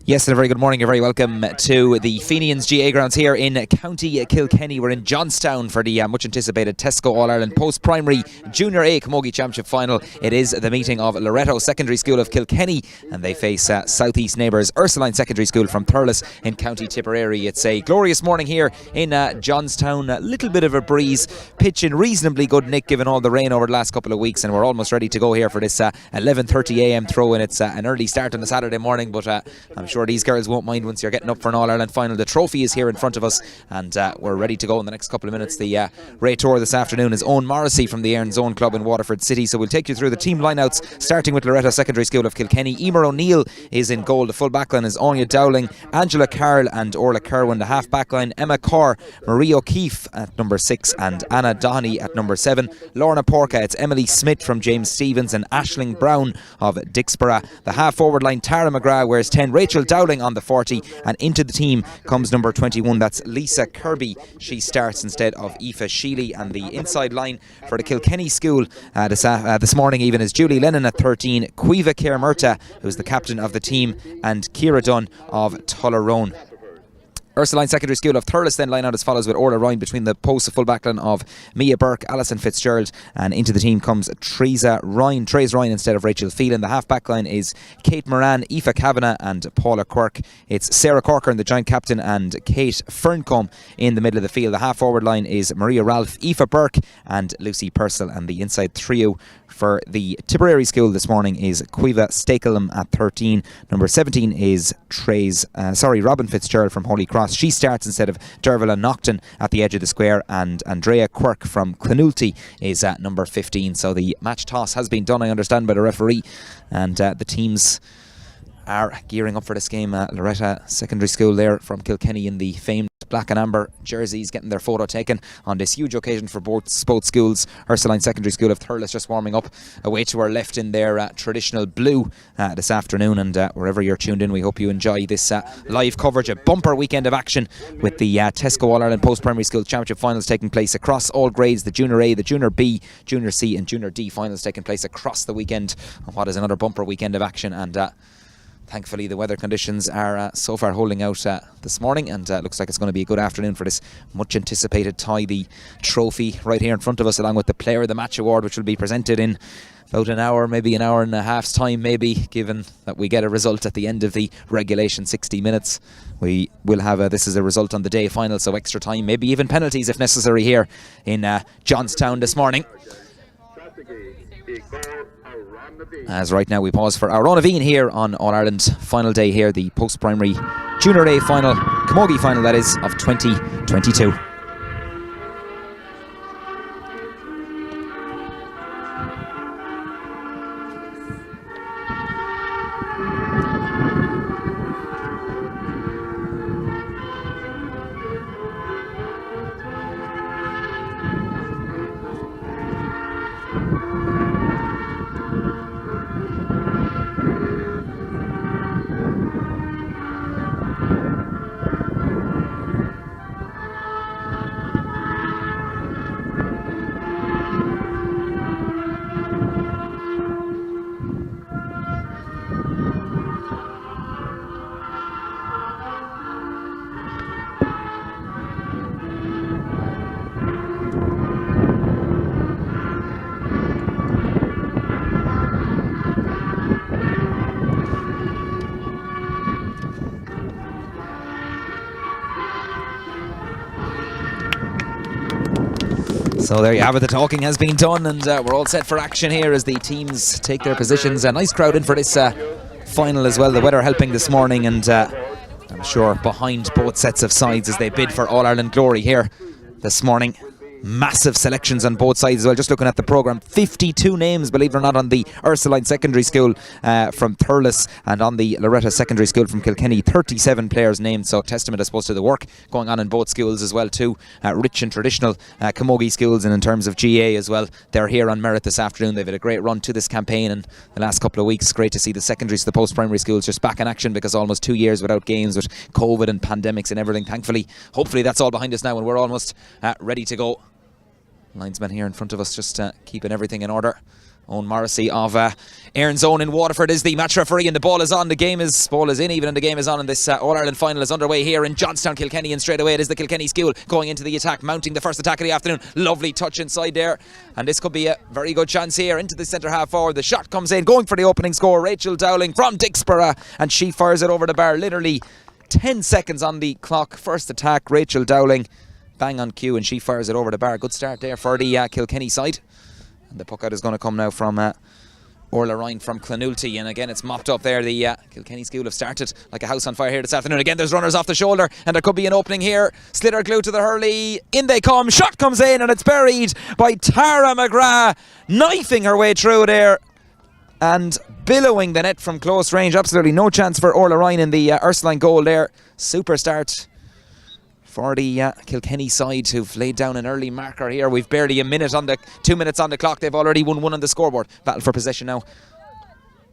Yes, and a very good morning. You're very welcome to the Fenians GA grounds here in County Kilkenny. We're in Johnstown for the much anticipated Tesco All-Ireland Post-Primary Junior A Camogie Championship Final. It is the meeting of Loreto Secondary School of Kilkenny, and they face Southeast neighbours Ursuline Secondary School from Thurles in County Tipperary. It's a glorious morning here in Johnstown. A little bit of a breeze, pitch in reasonably good nick given all the rain over the last couple of weeks, and we're almost ready to go here for this 11:30 a.m. throw-in. It's an early start on a Saturday morning, but I'm sure these girls won't mind once you're getting up for an All-Ireland final. The trophy is here in front of us, and we're ready to go in the next couple of minutes. The Ray Tour this afternoon is Owen Morrissey from the Aaron's Own Club in Waterford City, so we'll take you through the team lineouts, starting with Loreto Secondary School of Kilkenny. Emer O'Neill is in goal. The full backline is Anya Dowling, Angela Carroll and Orla Kerwin. The half backline, Emma Carr, Marie O'Keefe at number 6 and Anna Dohney at number 7. Lorna Porca, it's Emily Smith from James Stevens and Aisling Brown of Dixborough. The half forward line, Tara McGrath wears 10, Rachel Dowling on the 40, and into the team comes number 21, that's Lisa Kirby. She starts instead of Aoife Sheely. And the inside line for the Kilkenny school this morning even is Julie Lennon at 13, Cueva Kermurta, who's the captain of the team, and Ciara Dunn of Tullerone. Ursuline Secondary School of Thurles then line out as follows, with Orla Ryan between the posts, of full backline of Mia Burke, Alison Fitzgerald, and into the team comes Therese Ryan instead of Rachel Phelan. The half backline is Kate Moran, Aoife Kavanagh and Paula Quirk. It's Sarah Corcoran, the joint captain, and Kate Ferncombe in the middle of the field. The half forward line is Maria Ralph, Aoife Burke and Lucy Purcell, and the inside trio for the Tipperary school this morning is Cueva Stakelum at 13. Number 17 is Robin Fitzgerald from Holy Cross. She starts instead of Dervilla Nocton at the edge of the square, and Andrea Quirk from Clonulty is at number 15. So the match toss has been done, I understand, by the referee, and the teams are gearing up for this game. Loreto Secondary School there from Kilkenny in the famed black and amber jerseys, getting their photo taken on this huge occasion for both schools. Ursuline Secondary School of Thurles just warming up away to our left in their traditional blue this afternoon, and wherever you're tuned in, we hope you enjoy this live coverage. A bumper weekend of action with the Tesco All-Ireland Post-Primary School Championship finals taking place across all grades. The Junior A, the Junior B, Junior C and Junior D finals taking place across the weekend on what is another bumper weekend of action, and thankfully the weather conditions are so far holding out this morning, and looks like it's going to be a good afternoon for this much anticipated tie. The trophy right here in front of us, along with the Player of the Match award, which will be presented in about an hour, maybe an hour and a half's time, maybe, given that we get a result at the end of the regulation 60 minutes. We will have this is a result on the day final, so extra time, maybe even penalties if necessary, here in Johnstown this morning. As right now we pause for our own Aveen here on All-Ireland final day here, the post-primary Junior A final, Camogie final that is, of 2022. So there you have it, the talking has been done, and we're all set for action here as the teams take their positions. A nice crowd in for this final as well, the weather helping this morning, and I'm sure behind both sets of sides as they bid for All-Ireland glory here this morning. Massive selections on both sides as well. Just looking at the programme, 52 names, believe it or not, on the Ursuline Secondary School from Thurles, and on the Loreto Secondary School from Kilkenny, 37 players named. So testament, I suppose, to the work going on in both schools as well too. Rich and traditional camogie schools, and in terms of GA as well, they're here on merit this afternoon. They've had a great run to this campaign in the last couple of weeks. Great to see the secondaries, the post-primary schools just back in action, because almost 2 years without games with COVID and pandemics and everything. Thankfully, hopefully that's all behind us now, and we're almost ready to go. Linesman here in front of us just keeping everything in order. Owen Morrissey of Erin's Own in Waterford is the match referee, and the ball is on. The ball is in even, and the game is on, and this All-Ireland final is underway here in Johnstown, Kilkenny, and straight away it is the Kilkenny school going into the attack, mounting the first attack of the afternoon. Lovely touch inside there, and this could be a very good chance here into the centre half forward. The shot comes in, going for the opening score. Rachel Dowling from Dixborough, and she fires it over the bar. Literally 10 seconds on the clock. First attack, Rachel Dowling, bang on cue, and she fires it over the bar. Good start there for the Kilkenny side. And the puck out is going to come now from Orla Ryan from Clonulty, and again it's mopped up there. The Kilkenny school have started like a house on fire here this afternoon. Again there's runners off the shoulder, and there could be an opening here. Sliotar glued to the hurley, in they come, shot comes in, and it's buried by Tara McGrath, knifing her way through there and billowing the net from close range. Absolutely no chance for Orla Ryan in the Ursuline goal there. Super start for the Kilkenny side, who've laid down an early marker here. We've barely a minute on the 2 minutes on the clock. They've already won one on the scoreboard. Battle for possession now,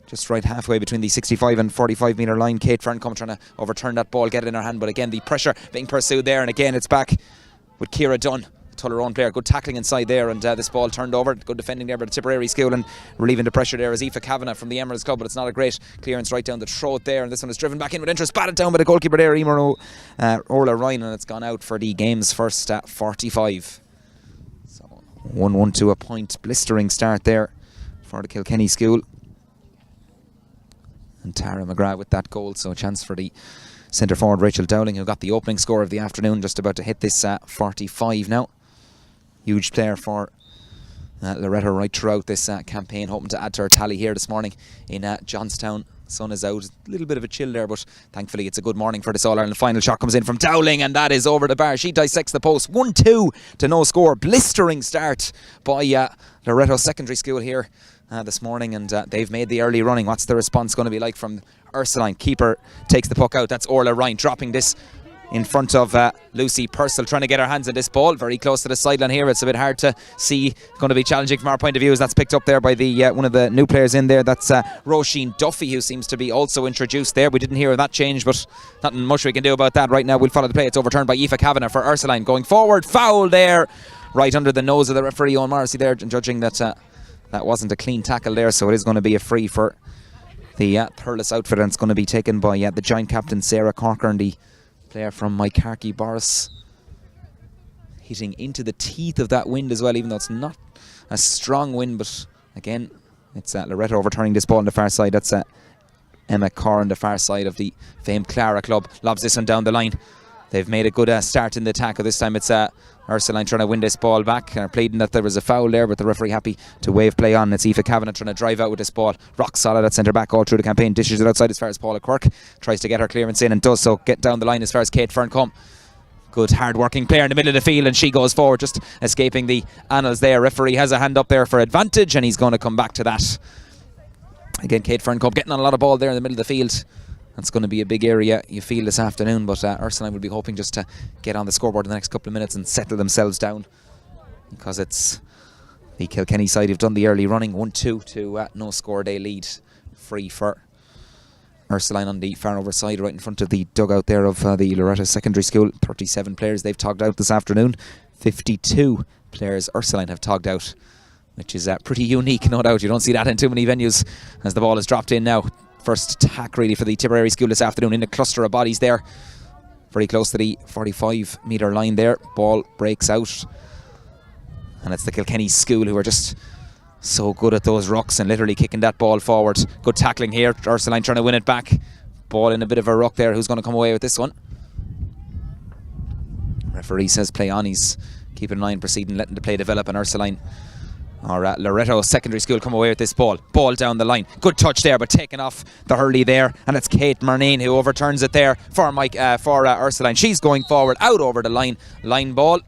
just right halfway between the 65 and 45 metre line. Kate Ferncombe trying to overturn that ball, get it in her hand, but again the pressure being pursued there, and again it's back with Ciara Dunn, Tullerone player. Good tackling inside there, and this ball turned over. Good defending there by the Tipperary school, and relieving the pressure there is Aoife Kavanagh from the Emeralds Club, but it's not a great clearance right down the throat there, and this one is driven back in with interest, batted down by the goalkeeper there, Orla Ryan, and it's gone out for the game's first 45. So 1-1 to a point. Blistering start there for the Kilkenny school, and Tara McGrath with that goal, so a chance for the centre forward Rachel Dowling, who got the opening score of the afternoon, just about to hit this 45 now. Huge player for Loreto right throughout this campaign, hoping to add to her tally here this morning in Johnstown. Sun is out, a little bit of a chill there, but thankfully it's a good morning for this All-Ireland final. Shot comes in from Dowling, and that is over the bar. She dissects the post. 1-2 to no score. Blistering start by Loreto Secondary School here this morning, and they've made the early running. What's the response going to be like from Ursuline? Keeper takes the puck out. That's Orla Ryan dropping this in front of Lucy Purcell, trying to get her hands on this ball very close to the sideline here. It's a bit hard to see, going to be challenging from our point of view, as that's picked up there by the one of the new players in there. That's Roisin Duffy, who seems to be also introduced there. We didn't hear of that change, but nothing much we can do about that right now. We'll follow the play. It's overturned by Aoife Kavanagh for Ursuline. Going forward, foul there right under the nose of the referee, Owen Morrissey there, judging that that wasn't a clean tackle there, so it is going to be a free for the Thurles outfit, and it's going to be taken by the giant captain Sarah Corker, and the player from Maikarki, Boris, hitting into the teeth of that wind as well, even though it's not a strong wind. But again, it's Loreto overturning this ball on the far side. That's Emma Carr on the far side of the famed Clara club. Lobs this one down the line. They've made a good start in the tackle. This time it's Ursuline trying to win this ball back, pleading that there was a foul there, but the referee happy to wave play on. It's Aoife Kavanagh trying to drive out with this ball. Rock solid at centre back all through the campaign. Dishes it outside as far as Paula Quirk. Tries to get her clearance in, and does so. Get down the line as far as Kate Ferncombe. Good hard working player in the middle of the field, and she goes forward, just escaping the annals there. Referee has a hand up there for advantage, and he's going to come back to that. Again, Kate Ferncombe getting on a lot of ball there in the middle of the field. That's going to be a big area, you feel, this afternoon, but Ursuline will be hoping just to get on the scoreboard in the next couple of minutes and settle themselves down, because it's the Kilkenny side who've done the early running. 1-2 to no score. They lead. Free for Ursuline on the far over side, right in front of the dugout there of the Loreto Secondary School. 37 players they've togged out this afternoon. 52 players Ursuline have togged out, which is pretty unique, no doubt. You don't see that in too many venues, as the ball is dropped in now. First attack really for the Tipperary school this afternoon, in a cluster of bodies there, very close to the 45 metre line there. Ball breaks out, and it's the Kilkenny school who are just so good at those rucks and literally kicking that ball forward. Good tackling here. Ursuline trying to win it back. Ball in a bit of a ruck there. Who's going to come away with this one? Referee says play on. He's keeping an eye on proceeding, letting the play develop, and Ursuline, or Loreto Secondary School, come away with this ball. Ball down the line. Good touch there, but taken off the hurley there, and it's Kate Murnane who overturns it there for Ursuline. She's going forward, out over the line. Line ball.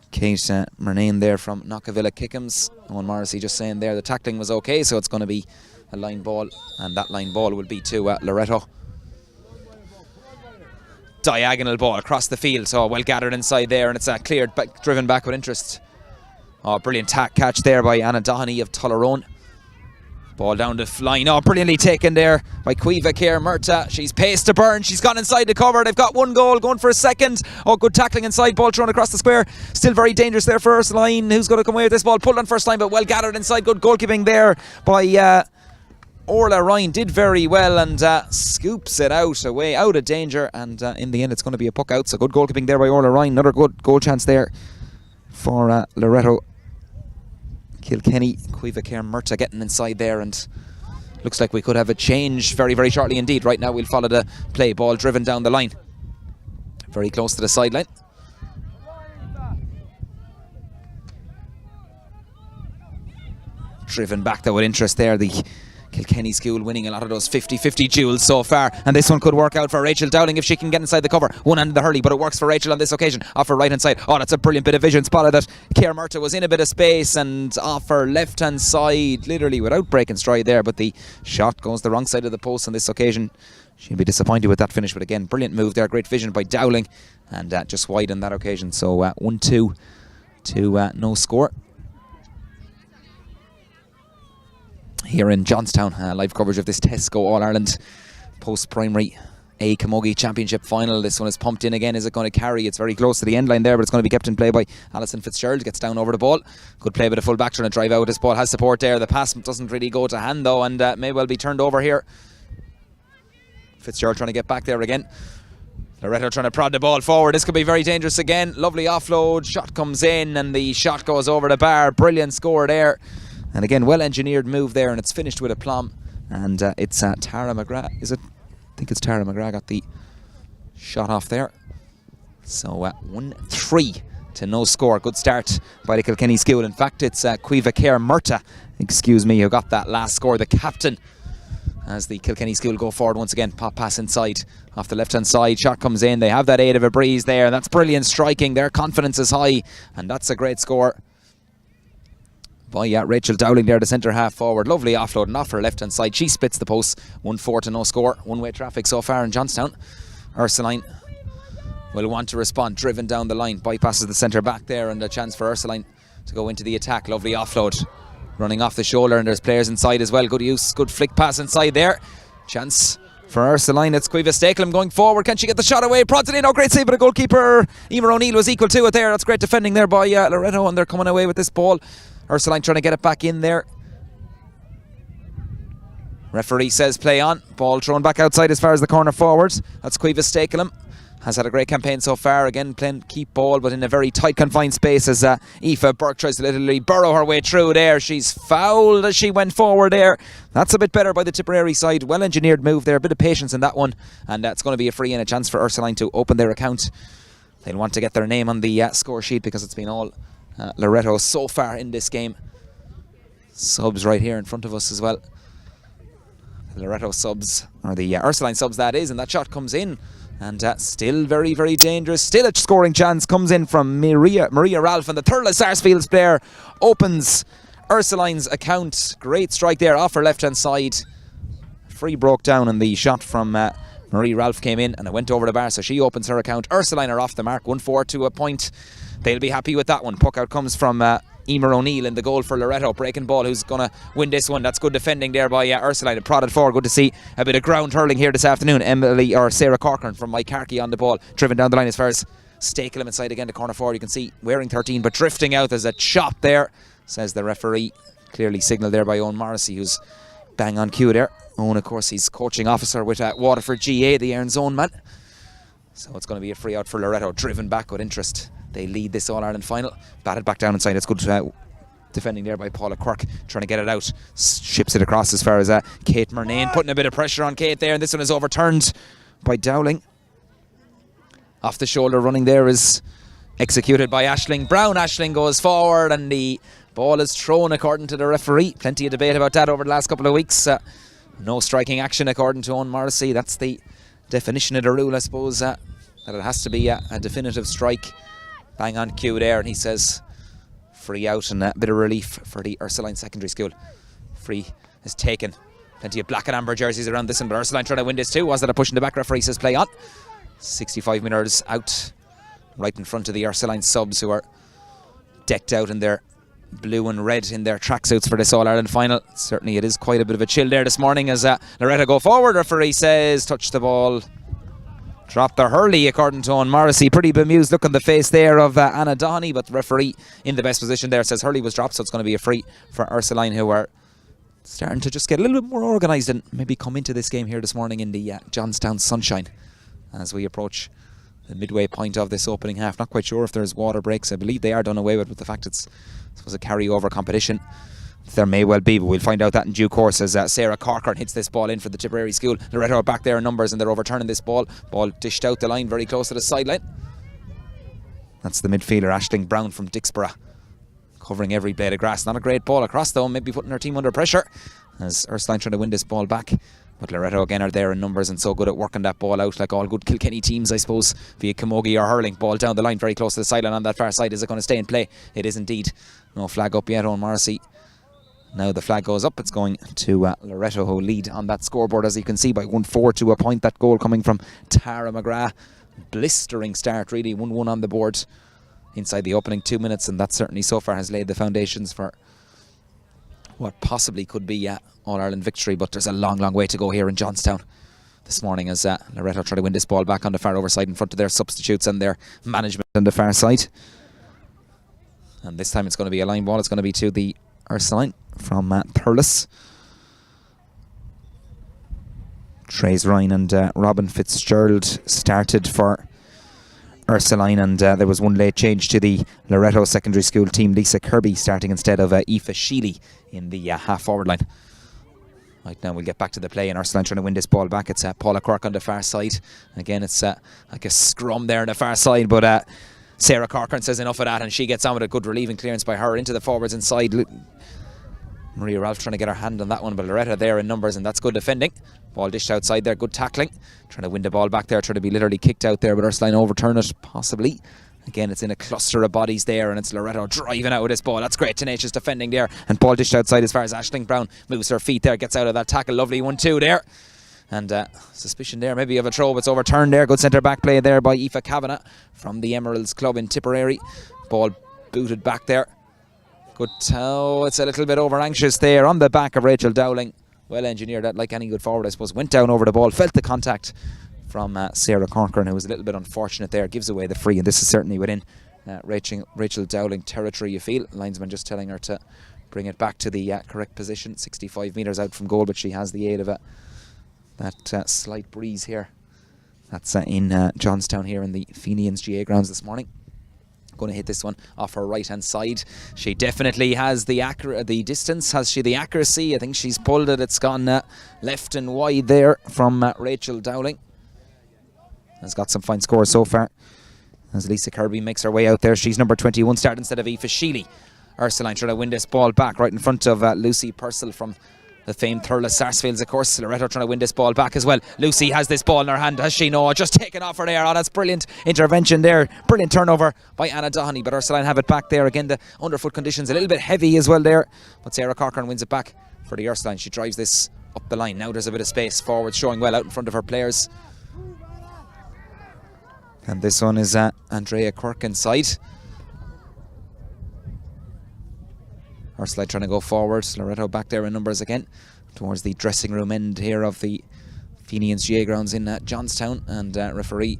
Kate Murnane there from Knockavilla Kickham's. Owen Morrissey just saying there the tackling was okay, so it's going to be a line ball, and that line ball will be to Loreto. Diagonal ball across the field, so well gathered inside there, and it's cleared back, driven back with interest. Oh, brilliant catch there by Anna Doheny of Tullerone. Ball down the line. Oh, brilliantly taken there by Murta. She's paced to burn. She's gone inside the cover. They've got one goal, going for a second. Oh, good tackling inside. Ball thrown across the square. Still very dangerous there for Ursuline. Who's going to come away with this ball? Pulled on first line, but well gathered inside. Good goalkeeping there by Orla Ryan. Did very well and scoops it out of danger. And in the end, it's going to be a puck out. So good goalkeeping there by Orla Ryan. Another good goal chance there for Loreto Kilkenny. Murta getting inside there, and looks like we could have a change very, very shortly indeed. Right now we'll follow the play. Ball driven down the line, very close to the sideline. Driven back though with interest there. The Kilkenny school winning a lot of those 50-50 duels so far, and this one could work out for Rachel Dowling if she can get inside the cover. One hand in the hurley, but it works for Rachel on this occasion. Off her right hand side. Oh, that's a brilliant bit of vision. Spotted that Murta was in a bit of space, and off her left hand side, literally without breaking stride there, but the shot goes the wrong side of the post on this occasion. She'll be disappointed with that finish, but again, brilliant move there. Great vision by Dowling, and just wide on that occasion. So 1-2 to no score here in Johnstown. Live coverage of this Tesco All-Ireland post-primary A Camogie Championship final. This one is pumped in again. Is it going to carry? It's very close to the end line there, but it's going to be kept in play by Alison Fitzgerald. Gets down over the ball. Good play by the full back, trying to drive out. This ball has support there. The pass doesn't really go to hand though, and may well be turned over here. Fitzgerald trying to get back there again. Loreto trying to prod the ball forward. This could be very dangerous again. Lovely offload. Shot comes in, and the shot goes over the bar. Brilliant score there. And again, well-engineered move there, and it's finished with aplomb. And it's Tara McGrath, is it? I think it's Tara McGrath got the shot off there. So 1-3 to no score. Good start by the Kilkenny school. In fact, it's Murta, who got that last score. The captain, as the Kilkenny school go forward once again. Pop pass inside off the left-hand side. Shot comes in. They have that aid of a breeze there, and that's brilliant striking. Their confidence is high, and that's a great score by Rachel Dowling there, the centre half forward. Lovely offload and off her left hand side. She splits the post. 1-4 to no score. One-way traffic so far in Johnstown. Ursuline will want to respond. Driven down the line. Bypasses the centre back there, and a chance for Ursuline to go into the attack. Lovely offload. Running off the shoulder, and there's players inside as well. Good use. Good flick pass inside there. Chance for Ursuline. It's Cueva Stakelum going forward. Can she get the shot away? Prods it in. Oh, great save by the goalkeeper. Emer O'Neill was equal to it there. That's great defending there by Loreto, and they're coming away with this ball. Ursuline trying to get it back in there. Referee says play on. Ball thrown back outside as far as the corner forward. That's Cueva Stakelum. Has had a great campaign so far. Again, playing keep ball, but in a very tight confined space as Aoife Burke tries to literally burrow her way through there. She's fouled as she went forward there. That's a bit better by the Tipperary side. Well engineered move there. A bit of patience in that one. And it's going to be a free and a chance for Ursuline to open their account. They'll want to get their name on the score sheet, because it's been all Loreto so far in this game. Subs right here in front of us as well. The Loreto subs, or the Ursuline subs that is, and that shot comes in, and still very, very dangerous. Still a scoring chance comes in from Maria Ralph, and the Thurles Sarsfields player opens Ursuline's account. Great strike there off her left hand side. Free broke down, and the shot from Marie Ralph came in, and it went over the bar, so she opens her account. Ursuline are off the mark. 1-4 to a point. They'll be happy with that one. Puck out comes from Emer O'Neill in the goal for Loreto. Breaking ball, who's going to win this one. That's good defending there by Ursuline. It prodded forward. Good to see a bit of ground hurling here this afternoon. Sarah Corcoran from Mike Harkey on the ball. Driven down the line as far as Stakelum inside again. The corner forward, you can see wearing 13, but drifting out. There's a chop there, says the referee. Clearly signalled there by Owen Morrissey, who's bang on cue there. Owen, of course, he's coaching officer with Waterford GA, the Aaron Zone man. So it's going to be a free out for Loreto. Driven back with interest. They lead this All-Ireland final. Batted back down inside. It's good defending there by Paula Quirk. Trying to get it out. Ships it across as far as Kate Murnane. Putting a bit of pressure on Kate there. And this one is overturned by Dowling. Off the shoulder running there is executed by Aisling Brown. Aisling goes forward, and the ball is thrown according to the referee. Plenty of debate about that over the last couple of weeks. No striking action according to Owen Morrissey. That's the definition of the rule, I suppose, that it has to be a definitive strike. Bang on cue there, and he says free out, and a bit of relief for the Ursuline Secondary School. Free is taken. Plenty of black and amber jerseys around this one, but Ursuline trying to win this too. Was that a push in the back? Referee says play on. 65 metres out, right in front of the Ursuline subs, who are decked out in their blue and red in their tracksuits for this All-Ireland final. Certainly it is quite a bit of a chill there this morning as Loreto go forward. Referee says touch the ball. Drop the hurley according to Owen Morrissey. Pretty bemused look on the face there of Anna Dohney, but the referee in the best position there says hurley was dropped, so it's going to be a free for Ursuline, who are starting to just get a little bit more organised and maybe come into this game here this morning in the Johnstown sunshine as we approach the midway point of this opening half. Not quite sure if there's water breaks. I believe they are done away with the fact it's a carry-over competition. There may well be, but we'll find out that in due course as Sarah Corcoran hits this ball in for the Tipperary school. Loreto are back there in numbers and they're overturning this ball. Ball dished out the line very close to the sideline. That's the midfielder Aisling Brown from Dixborough, covering every blade of grass. Not a great ball across though, maybe putting her team under pressure as Ursuline trying to win this ball back. But Loreto again are there in numbers and so good at working that ball out, like all good Kilkenny teams, I suppose, via camogie or hurling. Ball down the line very close to the sideline on that far side. Is it going to stay in play? It is indeed. No flag up yet, Owen Morrissey. Now the flag goes up. It's going to Loreto, who lead on that scoreboard, as you can see, by 1-4 to a point. That goal coming from Tara McGrath. Blistering start, really. 1-1 on the board inside the opening 2 minutes, and that certainly so far has laid the foundations for what possibly could be All-Ireland victory. But there's a long, long way to go here in Johnstown this morning as Loreto try to win this ball back on the far overside in front of their substitutes and their management on the far side. And this time it's going to be a line ball. It's going to be to the Ursuline from Thurles. Trace Ryan and Robin Fitzgerald started for Ursuline, and there was one late change to the Loreto secondary school team. Lisa Kirby starting instead of Aoife Sheely in the half-forward line. Right now we'll get back to the play, and Ursuline trying to win this ball back. It's Paula Quirk on the far side. Again, it's like a scrum there on the far side, but Sarah Corcoran says enough of that, and she gets on with a good relieving clearance by her into the forwards inside. Maria Ralph trying to get her hand on that one, but Loreto there in numbers, and that's good defending. Ball dished outside there, good tackling. Trying to win the ball back there, trying to be literally kicked out there, but Ursuline overturn it, possibly. Again, it's in a cluster of bodies there, and it's Loreto driving out with this ball. That's great, tenacious defending there, and ball dished outside as far as Aisling Brown moves her feet there, gets out of that tackle. Lovely 1-2 there. And suspicion there maybe of a throw, but it's overturned there. Good centre back play there by Aoife Kavanagh from the Emeralds Club in Tipperary. Ball booted back there. Good toe. It's a little bit over anxious there on the back of Rachel Dowling. Well engineered, that like any good forward I suppose. Went down over the ball, felt the contact from Sarah Corcoran, who was a little bit unfortunate there. Gives away the free, and this is certainly within Rachel Dowling territory, you feel. Linesman just telling her to bring it back to the correct position. 65 metres out from goal, but she has the aid of that slight breeze here. That's in Johnstown here in the Fenians GA grounds this morning. Going to hit this one off her right hand side. She definitely has the distance. Has she the accuracy? I think she's pulled it. It's gone left and wide there from Rachel Dowling. Has got some fine scores so far as Lisa Kirby makes her way out there. She's number 21 start instead of Aoife Sheely. Ursuline trying to win this ball back right in front of Lucy Purcell from the famed Thurles Sarsfields, of course. Loreto trying to win this ball back as well. Lucy has this ball in her hand, has she? No, just taken off her there. Oh, that's brilliant intervention there. Brilliant turnover by Anna Dohney, but Ursuline have it back there. Again, the underfoot conditions a little bit heavy as well there, but Sarah Corcoran wins it back for the Ursuline. She drives this up the line. Now there's a bit of space forward, showing well out in front of her players. And this one is Andrea Quirk inside. Ursuline trying to go forward. Loreto back there in numbers again towards the dressing room end here of the Fenians GA grounds in Johnstown. And referee,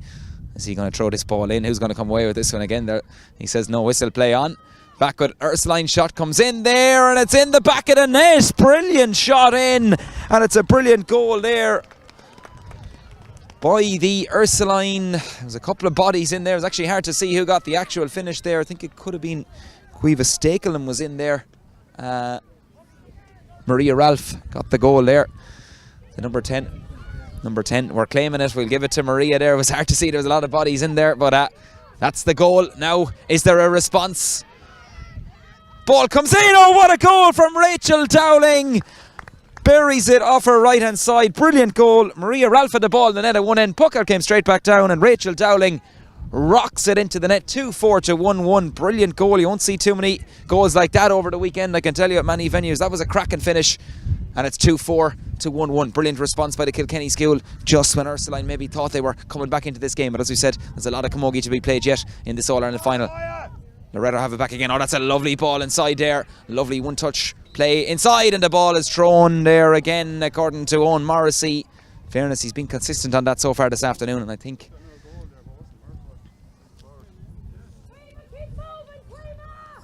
is he going to throw this ball in? Who's going to come away with this one again? There, he says no whistle, play on. Backward Ursuline shot comes in there, and it's in the back of the net. Brilliant shot in, and it's a brilliant goal there by the Ursuline. There's a couple of bodies in there. It was actually hard to see who got the actual finish there. I think it could have been Cueva Stakelum was in there. Maria Ralph got the goal there. The number 10, we're claiming it. We'll give it to Maria there. It was hard to see. There was a lot of bodies in there, but that's the goal. Now, is there a response? Ball comes in. Oh, what a goal from Rachel Dowling. Buries it off her right hand side. Brilliant goal. Maria Ralph had the ball in the net at one end. Pucker came straight back down, and Rachel Dowling rocks it into the net. 2-4 to 1-1. Brilliant goal. You won't see too many goals like that over the weekend, I can tell you, at many venues. That was a cracking finish, and it's 2-4 to 1-1. Brilliant response by the Kilkenny school just when Ursuline maybe thought they were coming back into this game. But as we said, there's a lot of camogie to be played yet in this All-Ireland final. Loreto have it back again. Oh, that's a lovely ball inside there. Lovely one-touch play inside, and the ball is thrown there again, according to Owen Morrissey. In fairness, he's been consistent on that so far this afternoon, and I think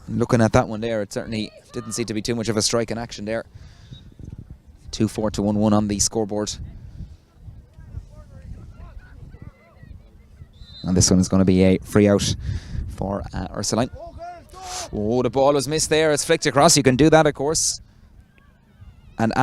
looking at that one there, it certainly didn't seem to be too much of a strike in action there. 2-4 to 1-1 on the scoreboard. And this one is going to be a free out for Ursuline. Oh, the ball was missed there. It's flicked across. You can do that, of course. And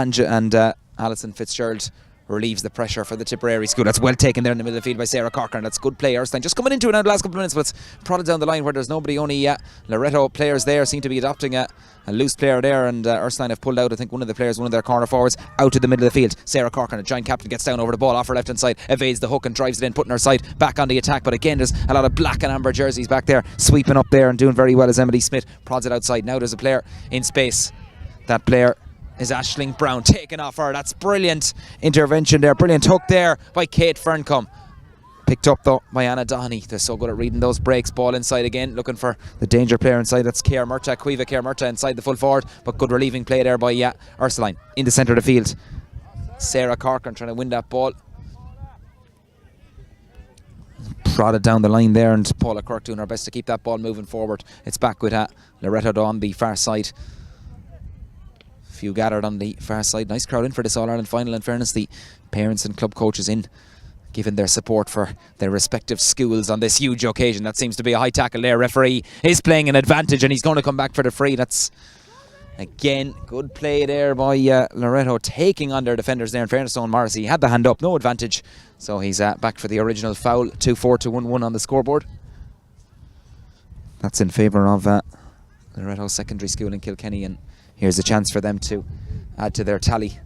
Alison Fitzgerald relieves the pressure for the Tipperary school. That's well taken there in the middle of the field by Sarah Corcoran. That's good play. Ursuline just coming into it now the last couple of minutes, but it's prodded down the line where there's nobody. Only Loreto players there seem to be adopting a loose player there, and Ursuline have pulled out, I think, one of the players, one of their corner forwards, out to the middle of the field. Sarah Corcoran, a giant captain, gets down over the ball off her left hand side, evades the hook and drives it in, putting her side back on the attack. But again, there's a lot of black and amber jerseys back there, sweeping up there and doing very well as Emily Smith prods it outside. Now there's a player in space. That player is Aisling Brown, taken off her. That's brilliant intervention there, brilliant hook there by Kate Ferncombe. Picked up though by Anna Dohney. They're so good at reading those breaks. Ball inside again, looking for the danger player inside. That's Ciara Murtagh, Caoimhe Ciara Murtagh inside the full forward, but good relieving play there by Ursuline in the centre of the field. Sarah Corcoran trying to win that ball. Prodded down the line there, and Paula Kirk doing her best to keep that ball moving forward. It's back with Loreto on the far side. Few gathered on the far side. Nice crowd in for this All-Ireland final. In fairness, the parents and club coaches in, giving their support for their respective schools on this huge occasion. That seems to be a high tackle there. Referee is playing an advantage, and he's going to come back for the free. That's, again, good play there by Loreto, taking on their defenders there. In fairness to Owen Morrissey, he had the hand up, no advantage, so he's back for the original foul. 2-4 to 1-1 on the scoreboard. That's in favour of Loreto Secondary School in Kilkenny, and here's a chance for them to add to their tally.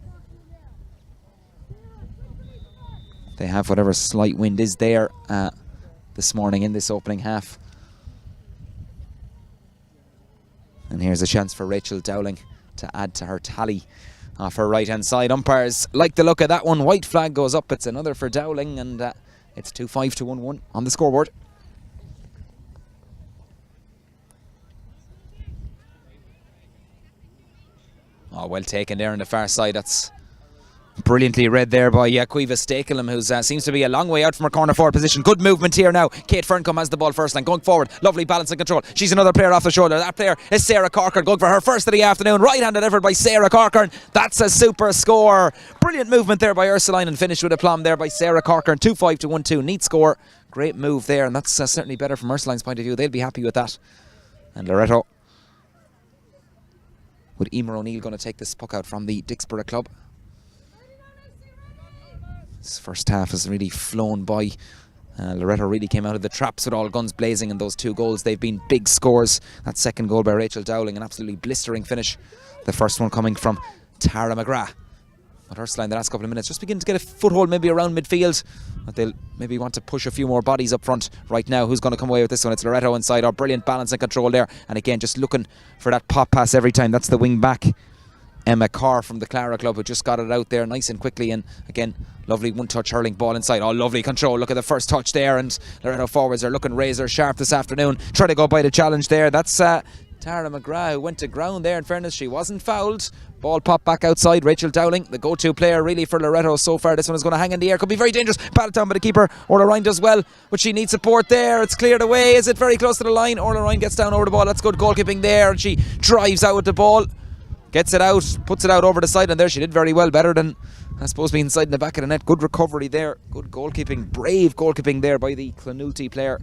They have whatever slight wind is there this morning in this opening half. And here's a chance for Rachel Dowling to add to her tally off her right hand side. Umpires like the look of that one. White flag goes up. It's another for Dowling, and it's 2-5 to 1-1 on the scoreboard. Oh, well taken there on the far side. That's brilliantly read there by Caoimhe Stakelum, who seems to be a long way out from her corner forward position. Good movement here now. Kate Ferncombe has the ball first line, going forward. Lovely balance and control. She's another player off the shoulder. That player is Sarah Corcoran, going for her first of the afternoon. Right-handed effort by Sarah Corcoran. That's a super score. Brilliant movement there by Ursuline, and finished with aplomb there by Sarah Corcoran. 2-5 to 1-2. Neat score. Great move there, and that's certainly better from Ursuline's point of view. They'll be happy with that. And Loreto, with Emer O'Neill, going to take this puck out from the Dixborough club. This first half has really flown by. Loreto really came out of the traps with all guns blazing, and those two goals, they've been big scores. That second goal by Rachel Dowling, an absolutely blistering finish. The first one coming from Tara McGrath. But Ursuline the last couple of minutes just beginning to get a foothold maybe around midfield. But they'll maybe want to push a few more bodies up front right now. Who's going to come away with this one? It's Loreto inside. Oh, brilliant balance and control there. And again, just looking for that pop pass every time. That's the wing back, Emma Carr from the Clara club, who just got it out there nice and quickly. And again, lovely one-touch hurling ball inside. Oh, lovely control. Look at the first touch there. And Loreto forwards are looking razor sharp this afternoon. Trying to go by the challenge there. That's Tara McGrath, who went to ground there. In fairness, she wasn't fouled. Ball popped back outside. Rachel Dowling, the go-to player really for Loreto so far. This one is going to hang in the air. Could be very dangerous. Battled down by the keeper. Orla Ryan does well, but she needs support there. It's cleared away. Is it very close to the line? Orla Ryan gets down over the ball. That's good goalkeeping there. And she drives out with the ball. Gets it out. Puts it out over the side. And there she did very well. Better than, I suppose, being inside in the back of the net. Good recovery there. Good goalkeeping. Brave goalkeeping there by the Clonulty player.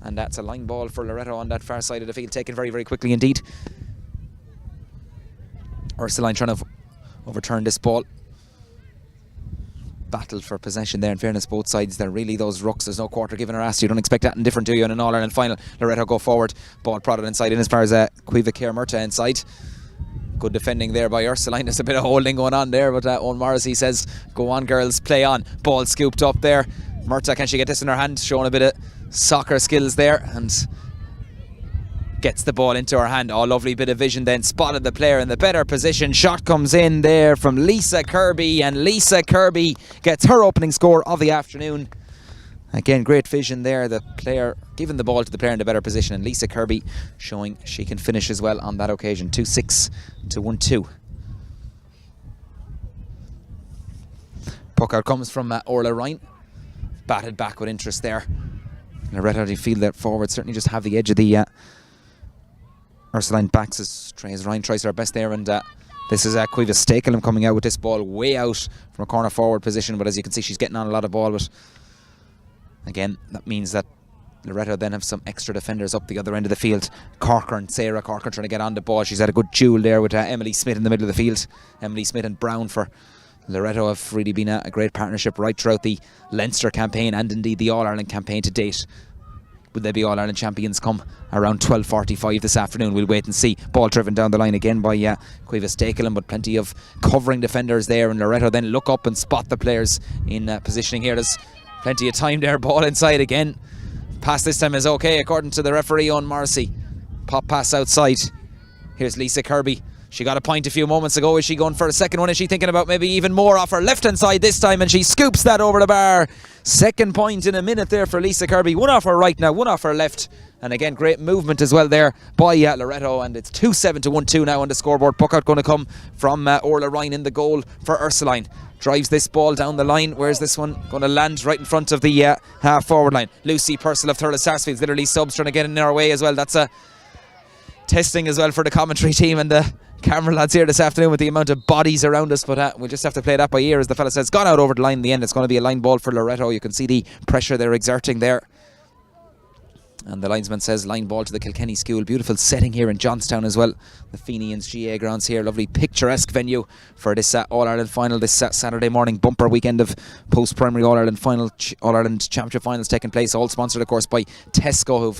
And that's a line ball for Loreto on that far side of the field. Taken very, very quickly indeed. Ursuline trying to overturn this ball. Battle for possession there. In fairness, both sides, they're really those rucks. There's no quarter given or asked. You don't expect that different, do you, in an All-Ireland final? Loreto go forward. Ball prodded inside in as far as Caoimhe Ciara Murtagh inside. Good defending there by Ursuline. There's a bit of holding going on there, but Owen Morrissey says, go on girls, play on. Ball scooped up there. Murtagh, can she get this in her hand? Showing a bit of soccer skills there, and gets the ball into her hand. Oh, lovely bit of vision then. Spotted the player in the better position. Shot comes in there from Lisa Kirby, and Lisa Kirby gets her opening score of the afternoon. Again, great vision there. The player giving the ball to the player in the better position, and Lisa Kirby showing she can finish as well on that occasion. 2-6 to 1-2. Puck out comes from Orla Ryan. Batted back with interest there. Loreto field that forward certainly just have the edge of the Ursuline backs as Ryan tries her best there, and this is Cueva Stakelum coming out with this ball way out from a corner forward position, but as you can see she's getting on a lot of ball. But again, that means that Loreto then have some extra defenders up the other end of the field. Sarah Corcoran trying to get on the ball. She's had a good duel there with Emily Smith in the middle of the field. Emily Smith and Brown for Loreto have really been a great partnership right throughout the Leinster campaign and indeed the All-Ireland campaign to date. Will they be All-Ireland champions come around 12:45 this afternoon? We'll wait and see. Ball driven down the line again by Cueva Stakelum, but plenty of covering defenders there, and Loreto then look up and spot the players in positioning here. There's plenty of time there. Ball inside again. Pass this time is okay according to the referee, Owen Morrissey. Pop pass outside. Here's Lisa Kirby. She got a point a few moments ago. Is she going for a second one? Is she thinking about maybe even more off her left-hand side this time? And she scoops that over the bar. Second point in a minute there for Lisa Kirby. One off her right now, one off her left. And again, great movement as well there by Loreto. And it's 2-7 to 1-2 now on the scoreboard. Puck out going to come from Orla Ryan in the goal for Ursuline. Drives this ball down the line. Where's this one going to land? Right in front of the half-forward line. Lucy Purcell of Thurles Sarsfields. Literally subs trying to get in our way as well. That's a testing as well for the commentary team and the camera lads here this afternoon with the amount of bodies around us, but we'll just have to play that by ear as the fella says. Gone out over the line in the end. It's going to be a line ball for Loreto. You can see the pressure they're exerting there. And the linesman says line ball to the Kilkenny School. Beautiful setting here in Johnstown as well. The Fenians GA grounds here. Lovely picturesque venue for this All-Ireland final this Saturday morning bumper weekend of post-primary All-Ireland final, All-Ireland Championship finals taking place. All sponsored of course by Tesco, who've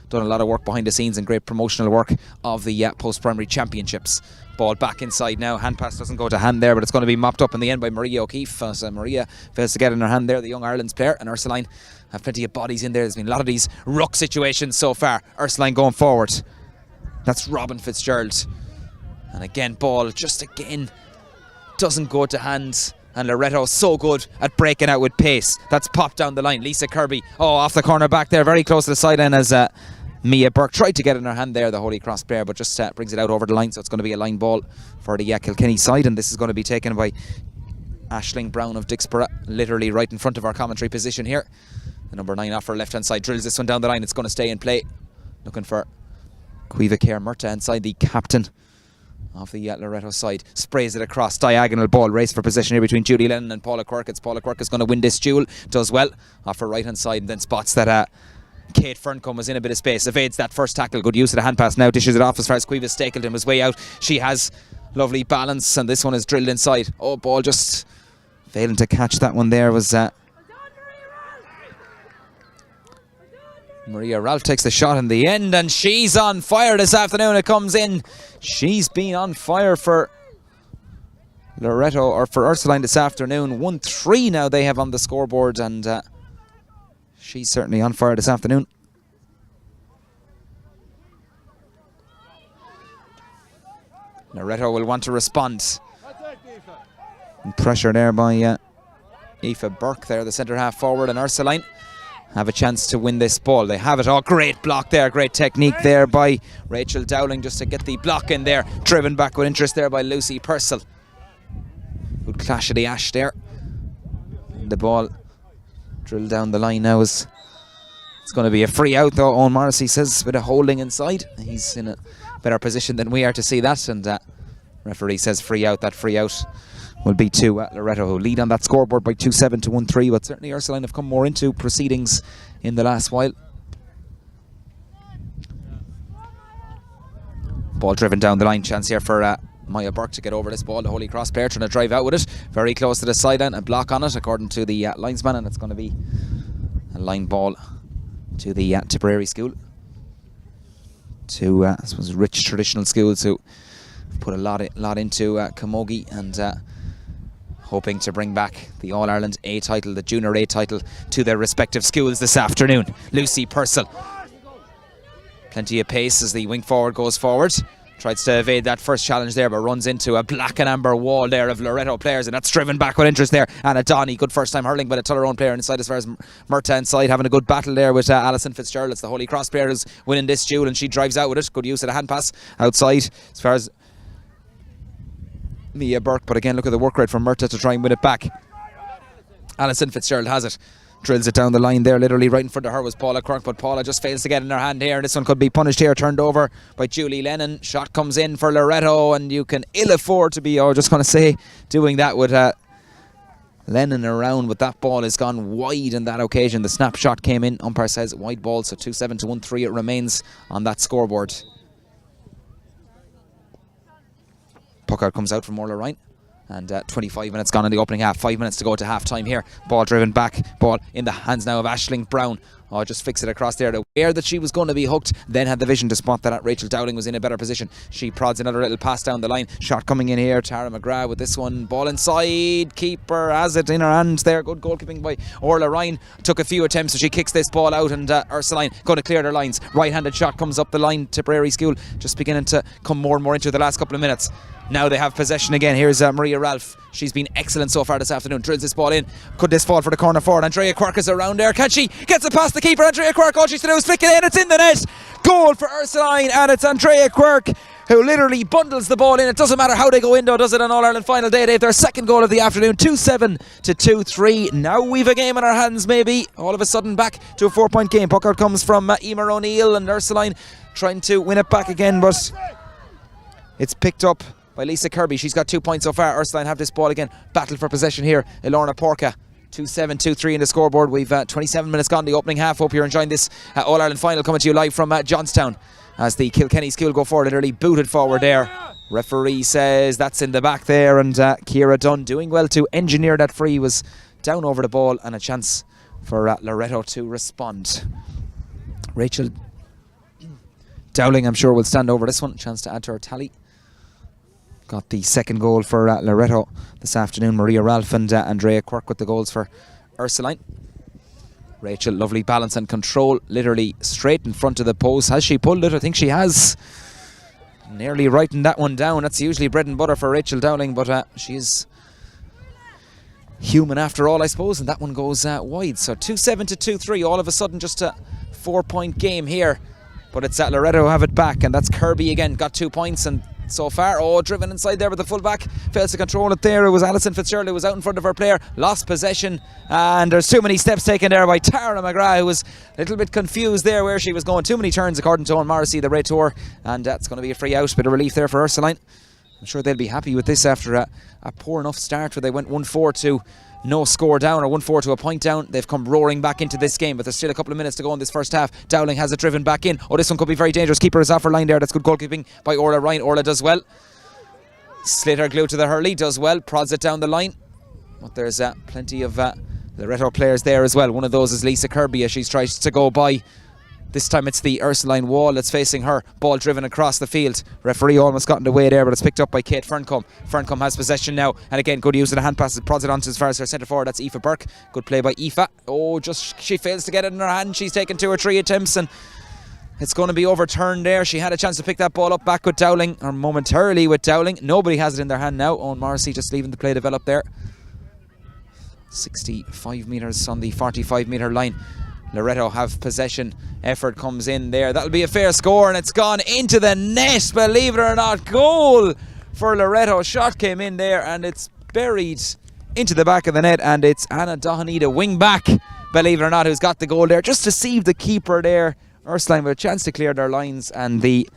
done a lot of work behind the scenes and great promotional work of the post-primary championships. Ball back inside now. Hand pass doesn't go to hand there, but it's going to be mopped up in the end by Maria O'Keefe. As Maria fails to get in her hand there, the young Ireland's player, and Ursuline have plenty of bodies in there. There's been a lot of these ruck situations so far. Ursuline going forward. That's Robin Fitzgerald. And again, ball just again doesn't go to hand. And Loreto so good at breaking out with pace. That's popped down the line. Lisa Kirby, off the corner back there, very close to the sideline as Mia Burke tried to get in her hand there, the Holy Cross player, but just brings it out over the line. So it's going to be a line ball for the Kilkenny side, and this is going to be taken by Aisling Brown of Dixborough, literally right in front of our commentary position here. The number 9 off her left hand side drills this one down the line. It's going to stay in play. Looking for Cueva Care Murta inside, the captain of the Loreto side. Sprays it across, diagonal ball, race for possession here between Judy Lennon and Paula Quirk. Paula Quirk is going to win this duel, does well off her right hand side, and then spots that Kate Ferncombe was in a bit of space, evades that first tackle. Good use of the hand pass now, dishes it off as far as Cueva Stakelton was way out. She has lovely balance, and this one is drilled inside. Ball just failing to catch that one there was Maria Ralph takes the shot in the end, and she's on fire this afternoon. It comes in. She's been on fire for Loreto, or for Ursuline this afternoon. 1-3 now they have on the scoreboard, and she's certainly on fire this afternoon. Loreto will want to respond. And pressure there by Aoife Burke there, the centre half forward, and Ursuline have a chance to win this ball. They have it. Great block there, great technique there by Rachel Dowling just to get the block in there. Driven back with interest there by Lucy Purcell. Good clash of the ash there. The ball drilled down the line now. It's going to be a free out though, Owen Morrissey says, with a holding inside. He's in a better position than we are to see that, and referee says free out. That free out will be to Loreto, who lead on that scoreboard by 2-7 to 1-3, but certainly Ursuline have come more into proceedings in the last while. Ball driven down the line, chance here for Maya Burke to get over this ball. The Holy Cross player trying to drive out with it, very close to the sideline, a block on it according to the linesman, and it's going to be a line ball to the Tipperary School. To I suppose rich traditional schools who put a lot into camogie, and hoping to bring back the All-Ireland A title, the Junior A title, to their respective schools this afternoon. Lucy Purcell. Plenty of pace as the wing forward goes forward. Tries to evade that first challenge there, but runs into a black and amber wall there of Loreto players, and that's driven back with interest there. Anna Donny, good first time hurling by the Tullaroan player inside as far as Murta inside, having a good battle there with Alison Fitzgerald. It's the Holy Cross player who's winning this duel, and she drives out with it. Good use of the hand pass outside as far as Mia Burke, but again, look at the work rate from Murta to try and win it back. Alison Fitzgerald has it. Drills it down the line there, literally right in front of her was Paula Quirk, but Paula just fails to get in her hand here. This one could be punished here, turned over by Julie Lennon. Shot comes in for Loreto, and you can ill afford to be, just going to say, doing that with Lennon around, but that ball has gone wide on that occasion. The snapshot came in, umpire says wide ball, so 2-7 to 1-3 it remains on that scoreboard. Puck out comes out from Orla Ryan. And 25 minutes gone in the opening half. 5 minutes to go to half time here. Ball driven back. Ball in the hands now of Aisling Brown. Just fix it across there. Aware that she was going to be hooked. Then had the vision to spot that Rachel Dowling was in a better position. She prods another little pass down the line. Shot coming in here. Tara McGrath with this one. Ball inside. Keeper has it in her hands there. Good goalkeeping by Orla Ryan. Took a few attempts, so she kicks this ball out, and Ursuline going to clear their lines. Right-handed shot comes up the line. Tipperary School just beginning to come more and more into the last couple of minutes. Now they have possession again. Here's Maria Ralph. She's been excellent so far this afternoon. Drills this ball in. Could this fall for the corner forward? Andrea Quirk is around there. Can she? Gets it past the keeper. Andrea Quirk. All she's to do is flick it in. It's in the net. Goal for Ursuline, and it's Andrea Quirk who literally bundles the ball in. It doesn't matter how they go in, though, does it, on All-Ireland final day? They have their second goal of the afternoon. 2-7 to 2-3. Now we've a game in our hands, maybe. All of a sudden back to a 4-point game. Puck out comes from Emer O'Neill, and Ursuline trying to win it back again, but it's picked up by Lisa Kirby. She's got 2 points so far. Ursuline have this ball again. Battle for possession here. Ilorna Porca. 2-7, 2-3 in the scoreboard. We've 27 minutes gone the opening half. Hope you're enjoying this All-Ireland final, coming to you live from Johnstown as the Kilkenny School go forward. Literally booted forward there. Referee says that's in the back there, and Ciara Dunn doing well to engineer that free. Was down over the ball, and a chance for Loreto to respond. Rachel Dowling, I'm sure, will stand over this one. Chance to add to her tally. Got the second goal for Loreto this afternoon. Maria Ralph and Andrea Quirk with the goals for Ursuline. Rachel, lovely balance and control, literally straight in front of the post. Has she pulled it? I think she has. Nearly writing that one down. That's usually bread and butter for Rachel Dowling, but she's human after all, I suppose, and that one goes wide. So 2-7 to 2-3. All of a sudden, just a 4-point game here. But it's Loreto who have it back, and that's Kirby again. Got 2 points, and so far, driven inside there with the fullback, fails to control it there. It was Alison Fitzgerald who was out in front of her player, lost possession, and there's too many steps taken there by Tara McGrath, who was a little bit confused there where she was going. Too many turns according to Owen Morrissey, the Raytour, and that's going to be a free out. Bit of relief there for Ursuline. I'm sure they'll be happy with this after a poor enough start where they went 1-4 to no score down, or 1-4 to a point down. They've come roaring back into this game, but there's still a couple of minutes to go in this first half. Dowling has it driven back in. This one could be very dangerous. Keeper is off her line there. That's good goalkeeping by Orla Ryan. Orla does well. Slater glued to the hurley, does well. Prods it down the line. But there's plenty of Loreto players there as well. One of those is Lisa Kirby as she's tries to go by. This time it's the Ursuline wall that's facing her. Ball driven across the field. Referee almost got in the way there, but it's picked up by Kate Ferncombe. Ferncombe has possession now, and again, good use of the hand pass. It prods it on to as far as her centre forward. That's Aoife Burke. Good play by Aoife. Just she fails to get it in her hand. She's taken 2 or 3 attempts, and it's going to be overturned there. She had a chance to pick that ball up back with Dowling, or momentarily with Dowling. Nobody has it in their hand now. Owen Morrissey just leaving the play develop there. 65 metres on the 45 metre line. Loreto have possession. Effort comes in there. That'll be a fair score, and it's gone into the net. Believe it or not, goal for Loreto. Shot came in there, and it's buried into the back of the net, and it's Anna Doheny, the wing back, believe it or not, who's got the goal there. Just deceived the keeper there. Ursuline with a chance to clear their lines, and the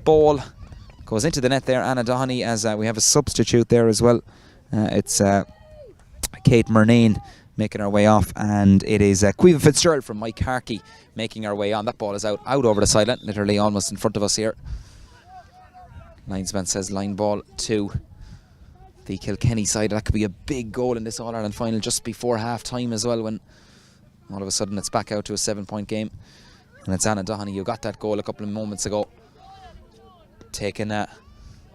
ball goes into the net there. Anna Doheny, as we have a substitute there as well. It's Kate Murnane making her way off, and it is Quiva Fitzgerald from Mike Harkey making her way on. That ball is out over the sideline, literally almost in front of us here. Linesman says line ball to the Kilkenny side. That could be a big goal in this All-Ireland final just before half-time as well, when all of a sudden it's back out to a 7-point game. And it's Anna Doheny who got that goal a couple of moments ago, taking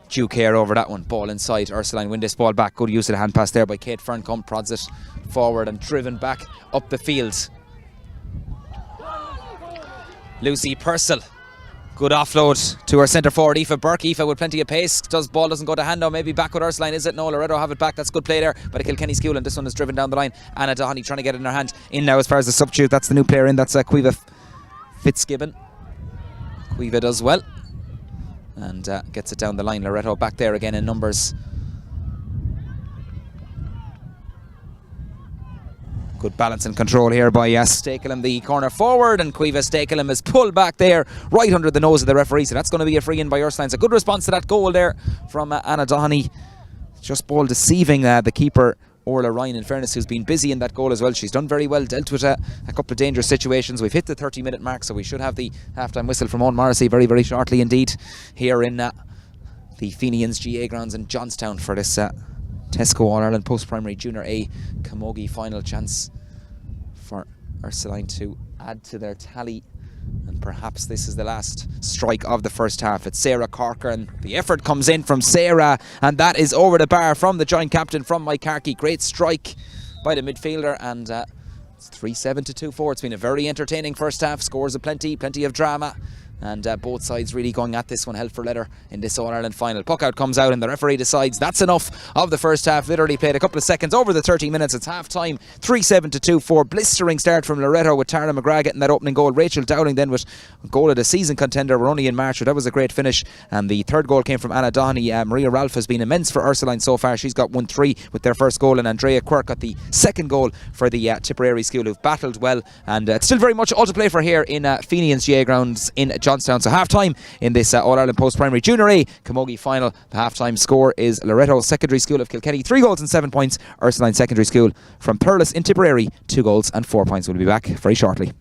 due care over that one. Ball inside. Ursuline win this ball back. Good use of the hand pass there by Kate Ferncombe. Prods it forward and driven back up the field. Lucy Purcell Good offload to our centre forward, Aoife Burke. Aoife with plenty of pace. Ball doesn't go to hand now. Maybe back with Ursuline, is it? No, Loreto have it back. That's good play there by the Kilkenny school, and this one is driven down the line. Anna Doheny trying to get it in her hand. In now as far as the substitute. That's the new player in. That's Cueva Fitzgibbon. Cueva does well and gets it down the line. Loreto back there again in numbers. Good balance and control here by Stakelham, the corner forward, and Cueva Stakelham is pulled back there right under the nose of the referee, so that's going to be a free in by Ursuline. So good response to that goal there from Anna Doheny. Just ball deceiving the keeper Orla Ryan, in fairness, who's been busy in that goal as well. She's done very well, dealt with a couple of dangerous situations. We've hit the 30-minute mark, so we should have the half-time whistle from Owen Morrissey very, very shortly indeed here in the Fenians GA grounds in Johnstown for this Tesco All-Ireland Post-Primary Junior A Camogie final. Chance for Ursuline to add to their tally, and perhaps this is the last strike of the first half. It's Sarah Corker, and the effort comes in from Sarah, and that is over the bar from the joint captain, from Mike Harkey. Great strike by the midfielder, and it's 3-7 to 2-4. It's been a very entertaining first half. Scores of plenty of drama, and both sides really going at this one hell for leather in this All-Ireland final. Puck out comes out and the referee decides that's enough of the first half. Literally played a couple of seconds over the 30 minutes. It's half time, 3-7 to 2-4. Blistering start from Loreto with Tara McGrath getting that opening goal. Rachel Dowling then with a goal of the season contender. We're only in March, but that was a great finish. And the third goal came from Anna Doheny. Maria Ralph has been immense for Ursuline so far. She's got 1-3 with their first goal, and Andrea Quirk got the second goal for the Tipperary school, who've battled well. And it's still very much all to play for here in Fenians GA grounds in Johnstown. So half time in this All-Ireland Post-Primary Junior A Camogie final. The half-time score is Loreto Secondary School of Kilkenny 3 goals and 7 points. Ursuline Secondary School from Thurles in Tipperary 2 goals and 4 points. We'll be back very shortly.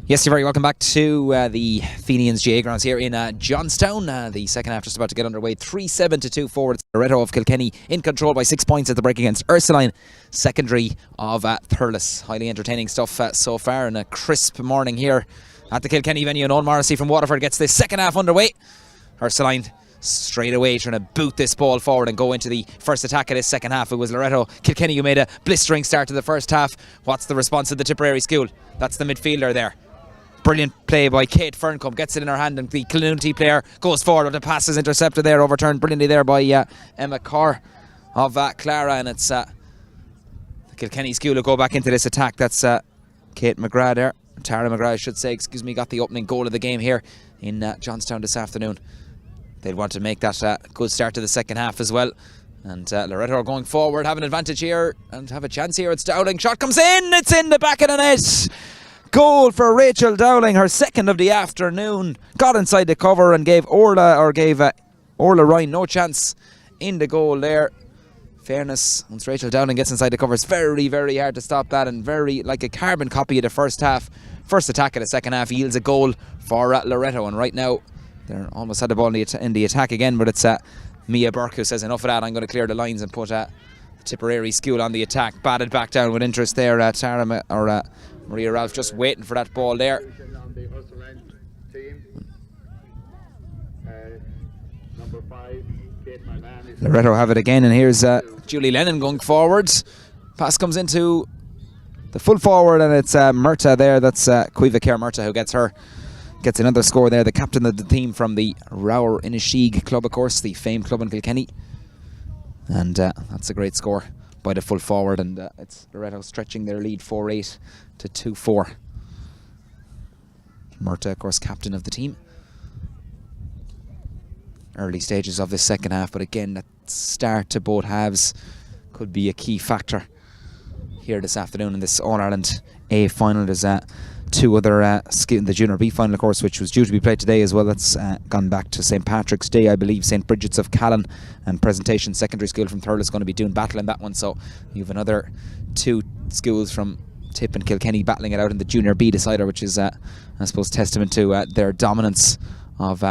Yes, you're very welcome back to the Fenians GA grounds here in Johnstown. The second half just about to get underway. 3-7 to 2 forward. Loreto of Kilkenny in control by 6 points at the break against Ursuline, secondary of Thurles. Highly entertaining stuff so far, and a crisp morning here at the Kilkenny venue. And Owen Morrissey from Waterford gets the second half underway. Ursuline straight away trying to boot this ball forward and go into the first attack of this second half. It was Loreto Kilkenny who made a blistering start to the first half. What's the response of the Tipperary school? That's the midfielder there. Brilliant play by Kate Ferncombe, gets it in her hand, and the Clonunty player goes forward, but the pass is intercepted there, overturned brilliantly there by Emma Carr of Clara, and it's the Kilkenny school who go back into this attack. That's Kate McGrath there, Tara McGrath I should say, excuse me, got the opening goal of the game here in Johnstown this afternoon. They'd want to make that good start to the second half as well. And Loreto are going forward, have an advantage here and have a chance here. It's Dowling, shot comes in, it's in the back of the net. Goal for Rachel Dowling, her second of the afternoon. Got inside the cover and gave Orla Ryan no chance in the goal there. Fairness, once Rachel Dowling gets inside the cover, it's very, very hard to stop that, and very like a carbon copy of the first half. First attack of the second half yields a goal for Loreto, and right now they're almost had the ball in the attack again, but it's Mia Burke who says enough of that, I'm going to clear the lines and put Tipperary school on the attack. Batted back down with interest there. Maria Ralph just waiting for that ball there. Loreto have it again, and here's Julie Lennon going forward. Pass comes into the full forward, and it's Murta there. That's Cuiva Care Murta who gets another score there. The captain of the team from the Rower Inishig club, of course, the famed club in Kilkenny. And that's a great score by the full forward, and it's Loreto stretching their lead 4-8 to 2-4. Murta, of course, captain of the team. Early stages of this second half, but again, that start to both halves could be a key factor here this afternoon in this All-Ireland A final. There's two other the Junior B final, of course, which was due to be played today as well. That's gone back to St Patrick's Day, I believe. St Bridget's of Callan and Presentation Secondary School from Thurles is going to be doing battle in that one. So you have another two schools from Tip and Kilkenny battling it out in the Junior B decider, which is, I suppose, testament to their dominance of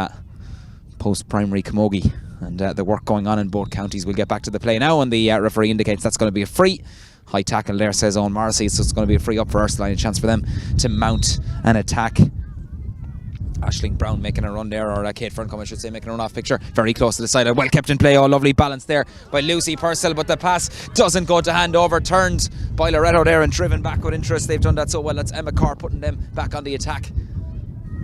post-primary camogie and the work going on in both counties. We'll get back to the play now, and the referee indicates that's going to be a free. High tackle there, says Owen Morrissey, so it's going to be a free up for Ursuline, a chance for them to mount an attack. Aisling Brown making a run there, or Kate Ferncombe I should say, making a run off picture. Very close to the side, well kept in play, lovely balance there by Lucy Purcell, but the pass doesn't go to hand, overturned by Loreto there and driven back with interest. They've done that so well. That's Emma Carr putting them back on the attack.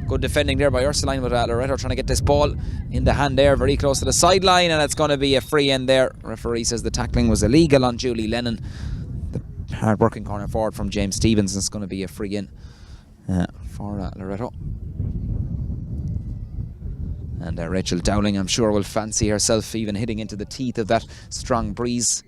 Good defending there by Ursuline, but Loreto trying to get this ball in the hand there, very close to the sideline, and it's going to be a free in there. Referee says the tackling was illegal on Julie Lennon. The hard-working corner forward from James Stevens, and it's going to be a free in for Loreto. And Rachel Dowling, I'm sure, will fancy herself even hitting into the teeth of that strong breeze.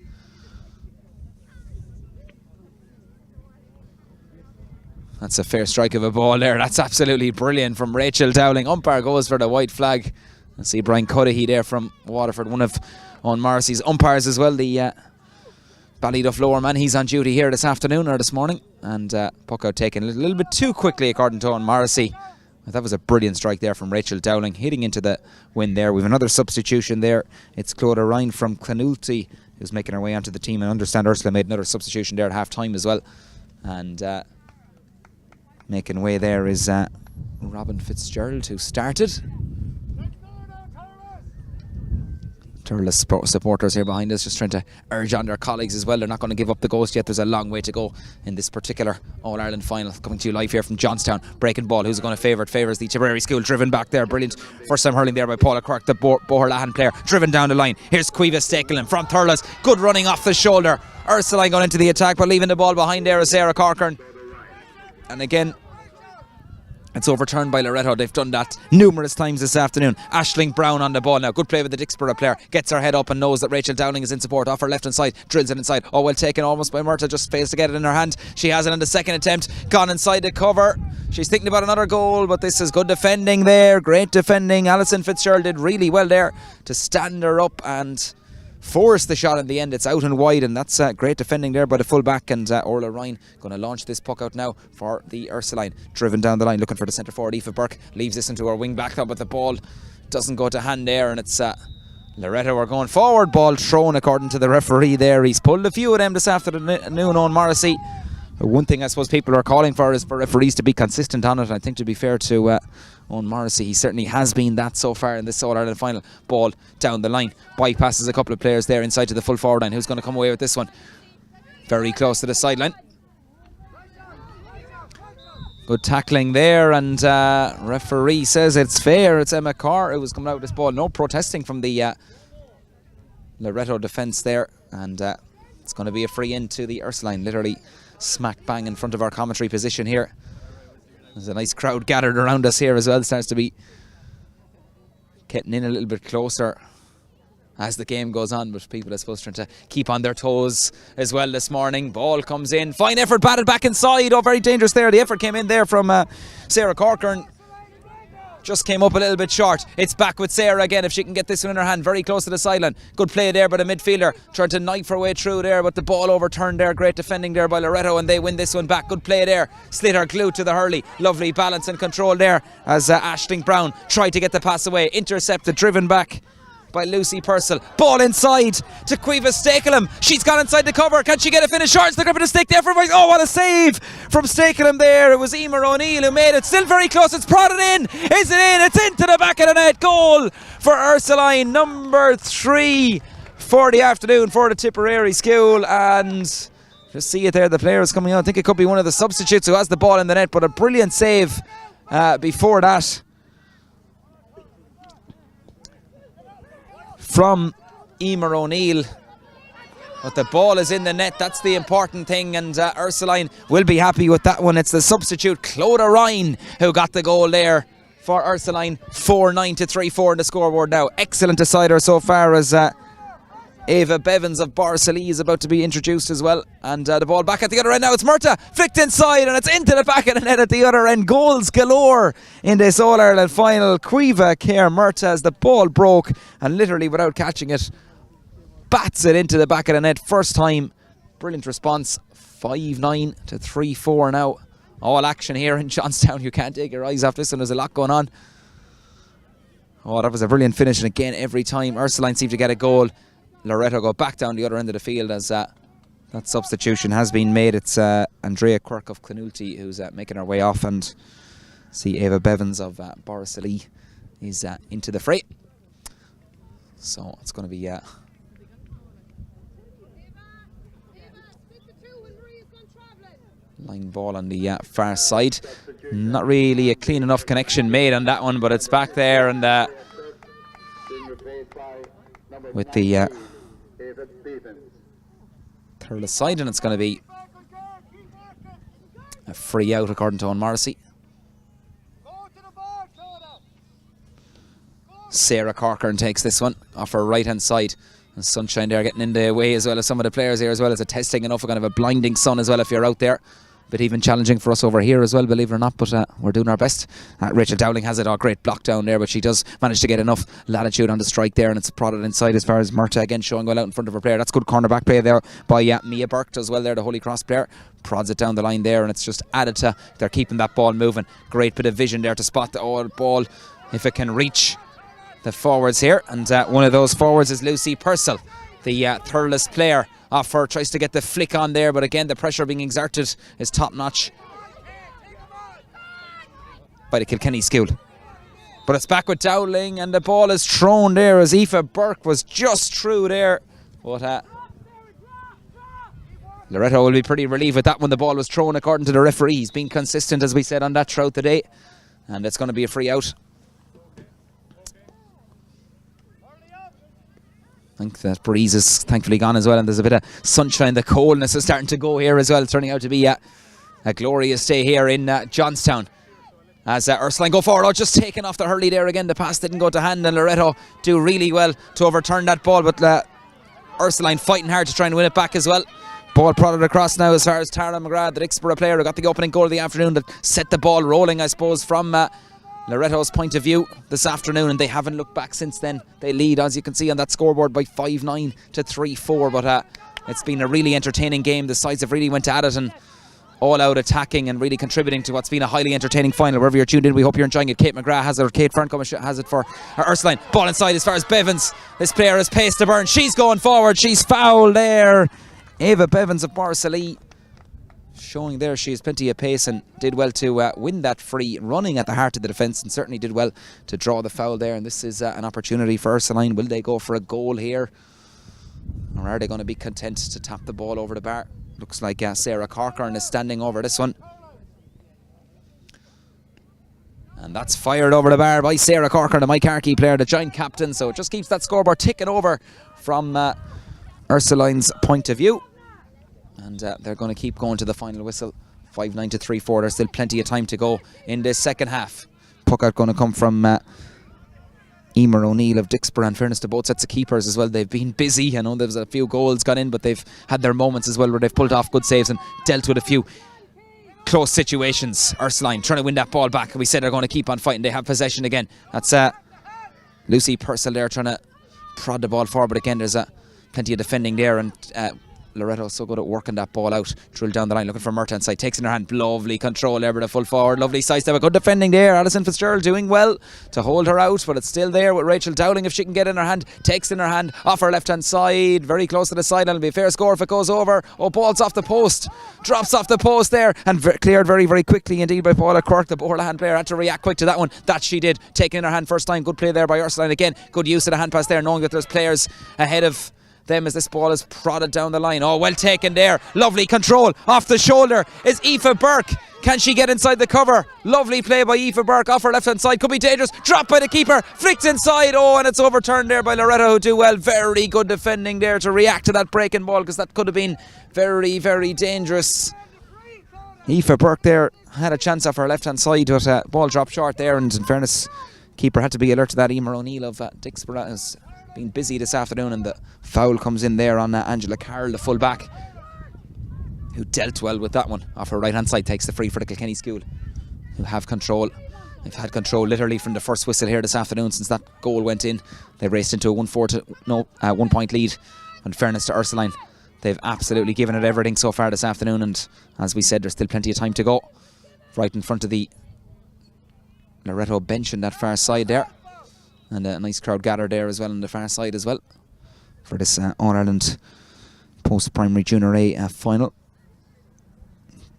That's a fair strike of a ball there. That's absolutely brilliant from Rachel Dowling. Umpire goes for the white flag. I see Brian Cudahy there from Waterford, one of Owen Morrissey's umpires as well, the Ballyduff lower man. He's on duty here this afternoon or this morning, and puck out taken a little bit too quickly according to Owen Morrissey. That was a brilliant strike there from Rachel Dowling, hitting into the wind there. We've another substitution there. It's Clodagh Ryan from Clonulty who's making her way onto the team. I understand Ursula made another substitution there at half time as well, and making way there is Robin Fitzgerald, who started. Thurles supporters here behind us just trying to urge on their colleagues as well. They're not going to give up the ghost yet. There's a long way to go in this particular All-Ireland final. Coming to you live here from Johnstown. Breaking ball. Who's going to favour it? Favours the Tipperary school. Driven back there. Brilliant. First time hurling there by Paula Quirk, the Boherlahan player. Driven down the line. Here's Cuiva Stakelin from Thurles. Good running off the shoulder. Ursuline going into the attack, but leaving the ball behind there is Sarah Corcoran. And again, it's overturned by Loreto. They've done that numerous times this afternoon. Aisling Brown on the ball now. Good play with the Dixborough player. Gets her head up and knows that Rachel Dowling is in support. Off her left hand side. Drills it inside. Oh, well taken almost by Murta. Just fails to get it in her hand. She has it in the second attempt. Gone inside the cover. She's thinking about another goal, but this is good defending there. Great defending. Alison Fitzgerald did really well there to stand her up and forced the shot in the end. It's out and wide, and that's great defending there by the full-back, and Orla Ryan going to launch this puck out now for the Ursuline. Driven down the line, looking for the centre forward. Aoife Burke leaves this into her wing-back now, but the ball doesn't go to hand there, and it's Loreto are going forward. Ball thrown according to the referee there. He's pulled a few of them this afternoon, Owen Morrissey. One thing I suppose people are calling for is for referees to be consistent on it. I think, to be fair to Owen Morrissey, he certainly has been that so far in this All-Ireland final. Ball down the line, bypasses a couple of players there inside to the full forward line. Who's going to come away with this one? Very close to the sideline. Good tackling there, and referee says it's fair. It's Emma Carr who was coming out with this ball. No protesting from the Loreto defence there, and it's going to be a free in to the Ursuline. Literally smack bang in front of our commentary position here. There's a nice crowd gathered around us here as well. It starts to be getting in a little bit closer as the game goes on, but people, I suppose, trying to keep on their toes as well this morning. Ball comes in, fine effort, batted back inside. Oh, very dangerous there. The effort came in there from Sarah Corcoran. Just came up a little bit short. It's back with Sarah again if she can get this one in her hand. Very close to the sideline. Good play there by the midfielder, trying to knife her way through there, but the ball overturned there. Great defending there by Loreto, and they win this one back. Good play there. Slater glued to the hurley. Lovely balance and control there as Aisling Brown tried to get the pass away. Intercepted, driven back by Lucy Purcell. Ball inside to Caoimhe Stakelum. She's gone inside the cover. Can she get a finish? Short, the grip of the stick there for... Oh, what a save from Stakelum there. It was Emer O'Neill who made it. Still very close. It's prodded in. Is it in? It's into the back of the net. Goal for Ursuline, number 3 for the afternoon for the Tipperary School. And just see it there, the players coming on. I think it could be one of the substitutes who has the ball in the net, but a brilliant save before that from Emer O'Neill. But the ball is in the net, that's the important thing, and Ursuline will be happy with that one. It's the substitute Clodagh Ryan who got the goal there for Ursuline. 4-9 to 3-4 in the scoreboard now. Excellent decider so far as Ava Bevins of Borrisoleigh is about to be introduced as well. And the ball back at the other end now. It's Murtagh flicked inside, and it's into the back of the net at the other end. Goals galore in this All-Ireland final. Caoimhe Kerr Murtagh, as the ball broke and literally without catching it bats it into the back of the net. First time. Brilliant response. 5-9 to 3-4 now. All action here in Johnstown. You can't take your eyes off this one. There's a lot going on. Oh, that was a brilliant finish, and again every time Ursuline seem to get a goal, Loreto go back down the other end of the field as that substitution has been made. It's Andrea Quirk of Clonulty who's making her way off, and see Ava Bevins of Borrisoleigh is into the fray. So it's going to be line ball on the far side. Not really a clean enough connection made on that one, but it's back there, and with the Thurles side, and it's going to be a free out according to Owen Morrissey. Sarah Corcoran takes this one off her right hand side, and sunshine there getting in the way as well as some of the players here as well. As a testing enough, kind of a blinding sun as well if you're out there. But even challenging for us over here as well, believe it or not, but we're doing our best. Rachel Dowling has it. Great block down there, but she does manage to get enough latitude on the strike there, and it's prodded inside as far as Murtagh again showing well out in front of her player. That's good cornerback play there by Mia Burke as well there, the Holy Cross player. Prods it down the line there, and it's just added to, they're keeping that ball moving. Great bit of vision there to spot the ball if it can reach the forwards here, and one of those forwards is Lucy Purcell, the Thurles player. Off her, tries to get the flick on there, but again the pressure being exerted is top notch by the Kilkenny school. But it's back with Dowling, and the ball is thrown there as Aoife Burke was just through there. But Loreto will be pretty relieved with that one. The ball was thrown according to the referee. He's been consistent, as we said, on that throughout the day, and it's going to be a free out. I think that breeze is thankfully gone as well, and there's a bit of sunshine. The coldness is starting to go here as well. It's turning out to be a glorious day here in Johnstown as Ursuline go forward. Oh, just taken off the hurley there again. The pass didn't go to hand, and Loreto do really well to overturn that ball, but Ursuline fighting hard to try and win it back as well. Ball prodded across now as far as Tara McGrath, the Dixborough player who got the opening goal of the afternoon, that set the ball rolling, I suppose, from Loreto's point of view this afternoon, and they haven't looked back since then. They lead, as you can see on that scoreboard, by 5-9 to 3-4, but it's been a really entertaining game. The sides have really went at it and all out attacking and really contributing to what's been a highly entertaining final. Wherever you're tuned in, we hope you're enjoying it. Kate McGrath has it, or Kate Ferncombe has it for Ursuline. Ball inside as far as Bevins. This player has pace to burn. She's going forward. She's fouled there. Ava Bevins of Borrisalee showing there she has plenty of pace and did well to win that free, running at the heart of the defence, and certainly did well to draw the foul there. And this is an opportunity for Ursuline. Will they go for a goal here, or are they going to be content to tap the ball over the bar? Looks like Sarah Corcoran is standing over this one, and that's fired over the bar by Sarah Corcoran, the Mike Harkey player, the giant captain. So it just keeps that scoreboard ticking over from Ursuline's point of view. And they're going to keep going to the final whistle. 5-9 to 3-4. There's still plenty of time to go in this second half. Puck out going to come from Emer O'Neill of Dixborough. In fairness to both sets of keepers as well, they've been busy. I know there's a few goals gone in, but they've had their moments as well where they've pulled off good saves and dealt with a few close situations. Ursuline trying to win that ball back. We said they're going to keep on fighting. They have possession again. That's Lucy Purcell there trying to prod the ball forward. But again, there's plenty of defending there, and Loreto so good at working that ball out. Drilled down the line, looking for Merton inside. Takes in her hand. Lovely control there with a full forward. Lovely side step. Good defending there. Alison Fitzgerald doing well to hold her out, but it's still there with Rachel Dowling if she can get in her hand. Takes in her hand off her left hand side. Very close to the sideline. It'll be a fair score if it goes over. Oh, ball's off the post. Drops off the post there and cleared very, very quickly indeed by Paula Quirk. The Borlahan player had to react quick to that one. That she did. Taking in her hand first time. Good play there by Ursuline again. Good use of the hand pass there, knowing that there's players ahead of them as this ball is prodded down the line. Oh, well taken there. Lovely control off the shoulder is Aoife Burke. Can she get inside the cover? Lovely play by Aoife Burke off her left hand side. Could be dangerous. Dropped by the keeper. Flicked inside. Oh, and it's overturned there by Loreto, who do well. Very good defending there to react to that breaking ball, because that could have been very, very dangerous. Aoife Burke there had a chance off her left hand side, but ball dropped short there, and in fairness, keeper had to be alert to that. Emer O'Neill of Dixborough has been busy this afternoon, and the foul comes in there on Angela Carroll, the full back, who dealt well with that one off her right hand side. Takes the free for the Kilkenny school, who have control. They've had control literally from the first whistle here this afternoon. Since that goal went in, they raced into a 1 point lead. In fairness to Ursuline, they've absolutely given it everything so far this afternoon, and as we said, there's still plenty of time to go. Right in front of the Loreto bench on that far side there, and a nice crowd gathered there as well on the far side as well for this All-Ireland post-primary Junior A final.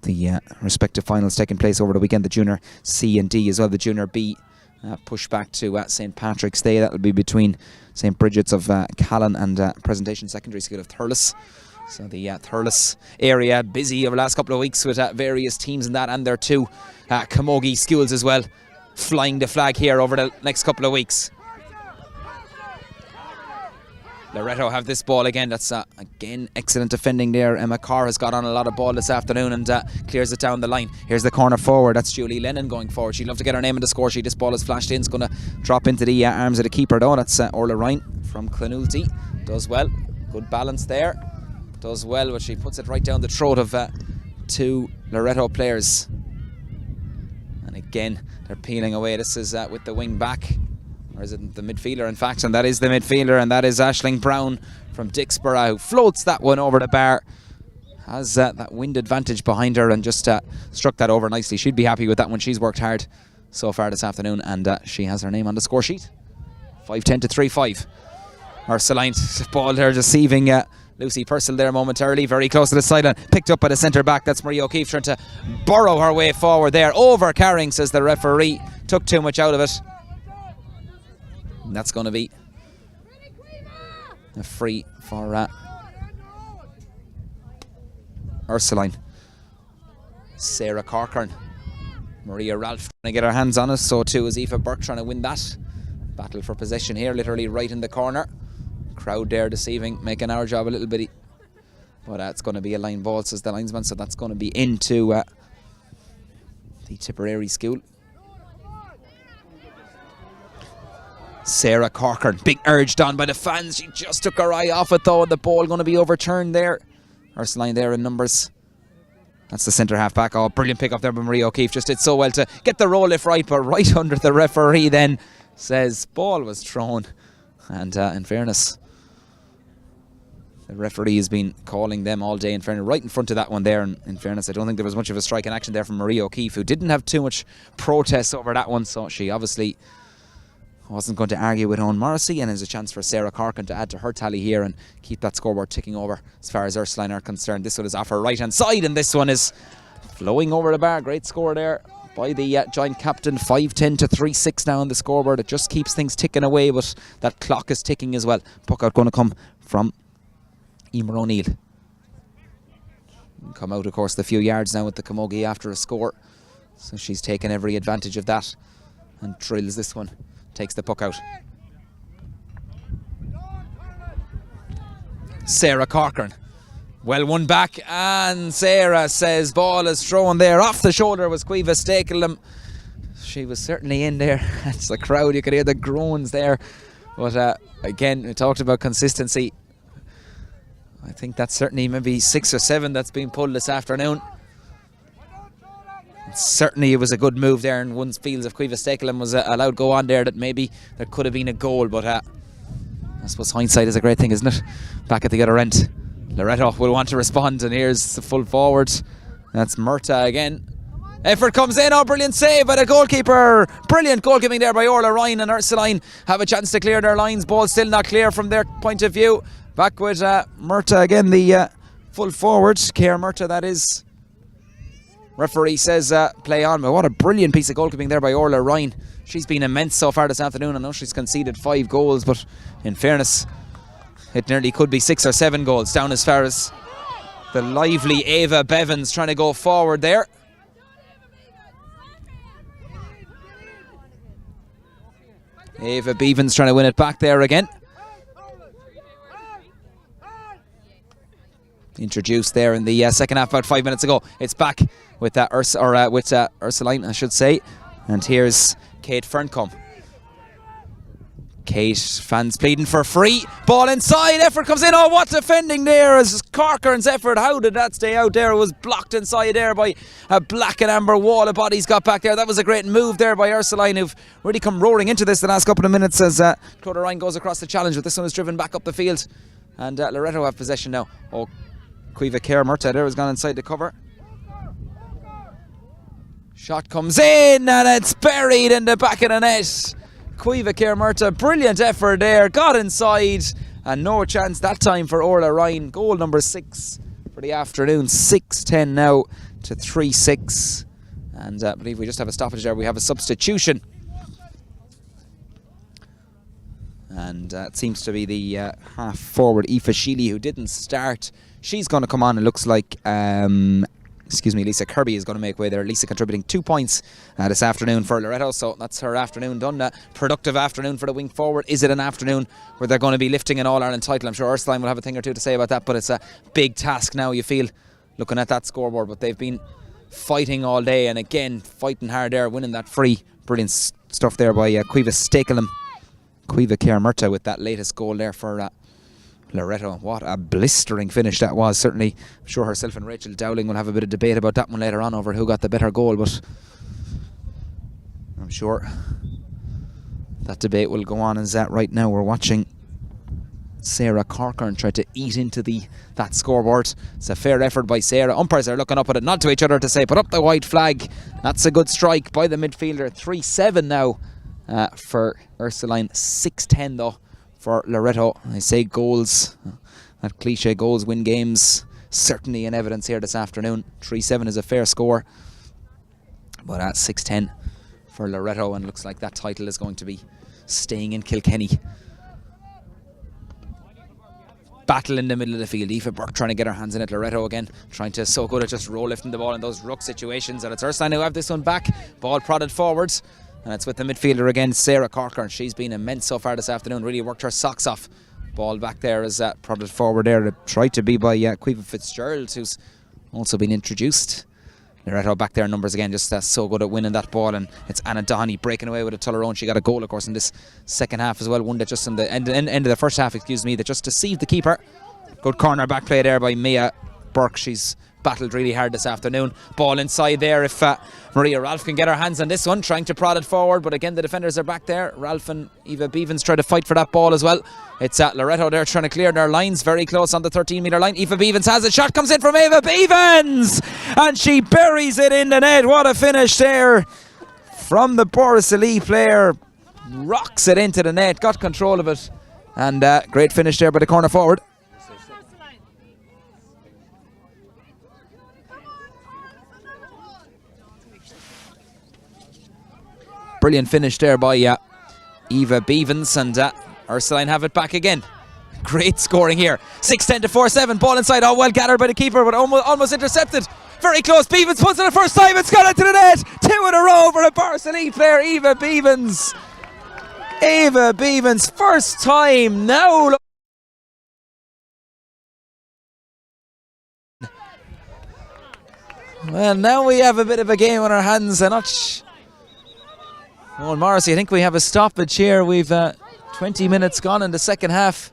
The respective finals taking place over the weekend. The Junior C and D as well. The Junior B pushed back to St Patrick's Day. That will be between St Bridget's of Callan and Presentation Secondary School of Thurles. So the Thurles area busy over the last couple of weeks with various teams in that, and their two camogie schools as well, flying the flag here over the next couple of weeks. Loreto have this ball again. That's again excellent defending there. Emma Carr has got on a lot of ball this afternoon and clears it down the line. Here's the corner forward. That's Julie Lennon going forward. She'd love to get her name in the score sheet. This ball is flashed in. It's going to drop into the arms of the keeper though. That's Orla Ryan from Clonulty. Does well. Good balance there. Does well, but she puts it right down the throat of two Loreto players. And again, they're peeling away. This is with the wing back. Or is it the midfielder, in fact? And that is the midfielder, and that is Aisling Brown from Dixborough, who floats that one over the bar. Has that wind advantage behind her and just struck that over nicely. She'd be happy with that one. She's worked hard so far this afternoon, and she has her name on the score sheet. 5-10 to 3-5. Ursuline ball there deceiving Lucy Purcell there momentarily. Very close to the sideline. Picked up by the centre back. That's Marie O'Keefe trying to burrow her way forward there. Over carrying, says the referee. Took too much out of it. And that's going to be a free for Ursuline. Sarah Corcoran. Maria Ralph trying to get her hands on it. So too is Aoife Burke trying to win that. Battle for possession here, literally right in the corner. Crowd there deceiving, making our job a little bitty. But it's going to be a line ball, says the linesman. So that's going to be into the Tipperary school. Sarah Corcoran, big urged on by the fans. She just took her eye off it though, and the ball going to be overturned there. Ursuline there in numbers That's the centre half back. Oh, brilliant pick up there by Marie O'Keefe. Just did so well to get the roll lift right, but right under the referee then says ball was thrown. And in fairness, the referee has been calling them all day, in fairness, right in front of that one there. And in fairness, I don't think there was much of a strike in action there from Marie O'Keefe, who didn't have too much protest over that one. So she obviously wasn't going to argue with Owen Morrissey, and there's a chance for Sarah Corkin to add to her tally here and keep that scoreboard ticking over as far as Ursuline are concerned. This one is off her right hand side, and this one is flowing over the bar. Great score there by the joint captain. 5-10 to 3-6 now on the scoreboard. It just keeps things ticking away, but that clock is ticking as well. Puck out going to come from Emer O'Neill. Come out, of course, the few yards now with the Camogie after a score, so she's taken every advantage of that and drills this one. Takes the puck out. Sarah Corcoran. Well won back, and Sarah says ball is thrown there. Off the shoulder was Caoimhe Stakelum. She was certainly in there. It's the crowd, you could hear the groans there. But again, we talked about consistency. I think that's certainly maybe 6 or 7 that's been pulled this afternoon. Certainly it was a good move there, and one feels if Caoimhe Stakelum was allowed go on there that maybe there could have been a goal, but I suppose hindsight is a great thing, isn't it? Back at the other end, Loreto will want to respond, and here's the full forward. That's Murta again. Effort comes in. Oh, brilliant save by the goalkeeper. Brilliant goalkeeping there by Orla Ryan, and Ursuline have a chance to clear their lines. Ball still not clear from their point of view. Back with Murta again, the full forward. Care Murta, that is. Referee says play on, but what a brilliant piece of goalkeeping there by Orla Ryan. She's been immense so far this afternoon. I know she's conceded 5 goals, but in fairness, it nearly could be 6 or 7 goals down as far as the lively Ava Bevins trying to go forward there. Ava Bevins trying to win it back there again. Introduced there in the second half about 5 minutes ago. It's back with Ursuline, I should say. And here's Kate Ferncombe. Kate, fans pleading for free. Ball inside, effort comes in. Oh, what defending there as Corcoran's effort. How did that stay out there? It was blocked inside there by a black and amber wall of bodies got back there. That was a great move there by Ursuline, who've really come roaring into this the last couple of minutes as Clodagh Ryan goes across the challenge, but this one is driven back up the field. And Loreto have possession now. Oh, Caoimhe Care Murta there has gone inside the cover. Shot comes in and it's buried in the back of the net. Caoimhe Care Murta, brilliant effort there, got inside, and no chance that time for Orla Ryan. Goal number 6 for the afternoon. 6-10 now to 3-6. And I believe we just have a stoppage there. We have a substitution. And it seems to be the half forward Aoife Sheely, who didn't start. She's going to come on. It looks like Lisa Kirby is going to make way there. Lisa contributing 2 points this afternoon for Loreto, so that's her afternoon done. Productive afternoon for the wing forward. Is it an afternoon where they're going to be lifting an All-Ireland title? I'm sure Ursuline will have a thing or two to say about that, but it's a big task now, you feel, looking at that scoreboard. But they've been fighting all day, and again, fighting hard there, winning that free. Brilliant stuff there by Caoimhe Stakelum. Caoimhe Care Murta with that latest goal there for Loreto. What a blistering finish that was. Certainly, I'm sure herself and Rachel Dowling will have a bit of debate about that one later on over who got the better goal, but I'm sure that debate will go on as that right now we're watching Sarah Corcoran try to eat into that scoreboard. It's a fair effort by Sarah. Umpires are looking up at it, nod to each other to say put up the white flag. That's a good strike by the midfielder. 3-7 now for Ursuline. 6-10 though for Loreto. I say goals, that cliche, goals win games, certainly in evidence here this afternoon. 3-7 is a fair score, but at 6-10 for Loreto, and looks like that title is going to be staying in Kilkenny. Battle in the middle of the field. Aoife Burke trying to get her hands in it. Loreto again trying to so good at just roll lifting the ball in those ruck situations, and it's Ursuline who have this one back. Ball prodded forwards, and it's with the midfielder again, Sarah Corcoran. She's been immense so far this afternoon, really worked her socks off. Ball back there is prodded forward there. Tried to be by Caoimhe Fitzgerald, who's also been introduced. Loreto back there, numbers again, just so good at winning that ball, and it's Anna Doheny breaking away with a Tullerone. She got a goal, of course, in this second half as well. One that just in the end of the first half, that just deceived the keeper. Good corner back play there by Mia Burke. She's battled really hard this afternoon. Ball inside there if Maria Ralph can get her hands on this one, trying to prod it forward, but again the defenders are back there. Ralph and Eva Bevans try to fight for that ball as well. It's Loreto there trying to clear their lines, very close on the 13-metre line. Eva Bevans has it, shot comes in from Eva Bevans and she buries it in the net. What a finish there from the Ursuline player, rocks it into the net, got control of it, and great finish there by the corner forward. Brilliant finish there by Eva Bevans, and Ursuline have it back again. Great scoring here. 6-10 to 4-7. Ball inside. Oh, well gathered by the keeper, but almost intercepted. Very close. Bevans puts it the first time. It's gone into the net. 2 in a row for a Ursuline player, Eva Bevans. Eva Bevans, first time now. Well, now we have a bit of a game on our hands. Oh, Morrissey, I think we have a stoppage here. We've 20 minutes gone in the second half.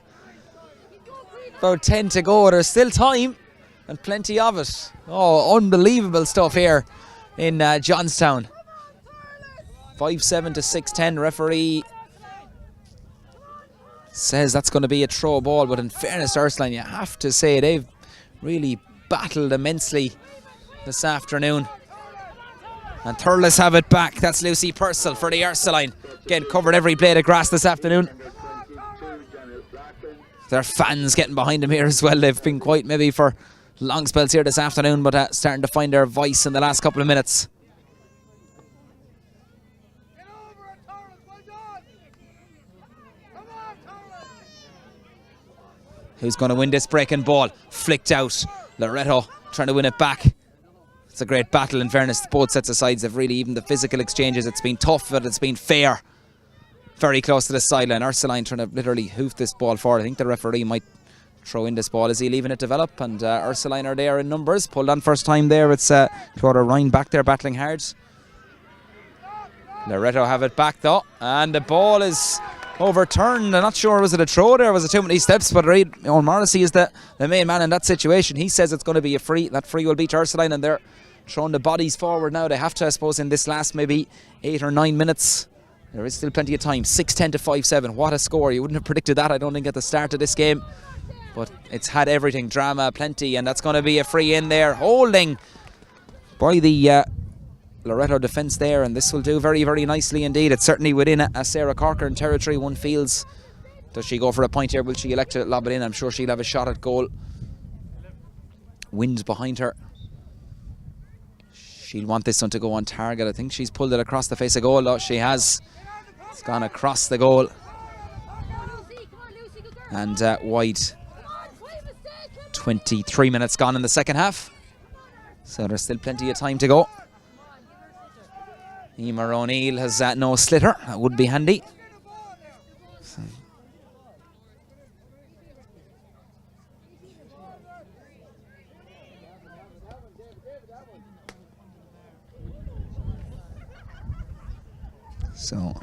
About 10 to go. There's still time and plenty of it. Oh, unbelievable stuff here in Johnstown. 5-7 to 6-10. Referee says that's going to be a throw ball, but in fairness, Ursuline, you have to say they've really battled immensely this afternoon. And Thurles have it back. That's Lucy Purcell for the Ursuline. Again, covered every blade of grass this afternoon. There are fans getting behind them here as well. They've been quite maybe for long spells here this afternoon, but starting to find their voice in the last couple of minutes. Who's going to win this breaking ball? Flicked out. Loreto trying to win it back. It's a great battle, in fairness. Both sets of sides have really, even the physical exchanges, it's been tough, but it's been fair. Very close to the sideline. Ursuline trying to literally hoof this ball forward. I think the referee might throw in this ball. Is he leaving it develop? And Ursuline are there in numbers. Pulled on first time there. It's Clodagh Ryan back there battling hard. Loreto have it back though. And the ball is overturned. I'm not sure, was it a throw there? Was it too many steps? But Owen Morrissey is the main man in that situation. He says it's going to be a free. That free will beat Ursuline, and they're throwing the bodies forward now. They have to, I suppose, in this last maybe 8 or 9 minutes. There is still plenty of time. 6-10 to 5-7. What a score. You wouldn't have predicted that, I don't think, at the start of this game. But it's had everything. Drama, plenty. And that's going to be a free in there. Holding by the Loreto defence there. And this will do very, very nicely indeed. It's certainly within a Sarah Corcoran territory, one feels. Does she go for a point here? Will she elect to lob it in? I'm sure she'll have a shot at goal. Wind behind her. She'll want this one to go on target. I think she's pulled it across the face of goal. Oh, she has. It's gone across the goal. And wide. 23 minutes gone in the second half. So there's still plenty of time to go. Emer O'Neill has no slitter. That would be handy. So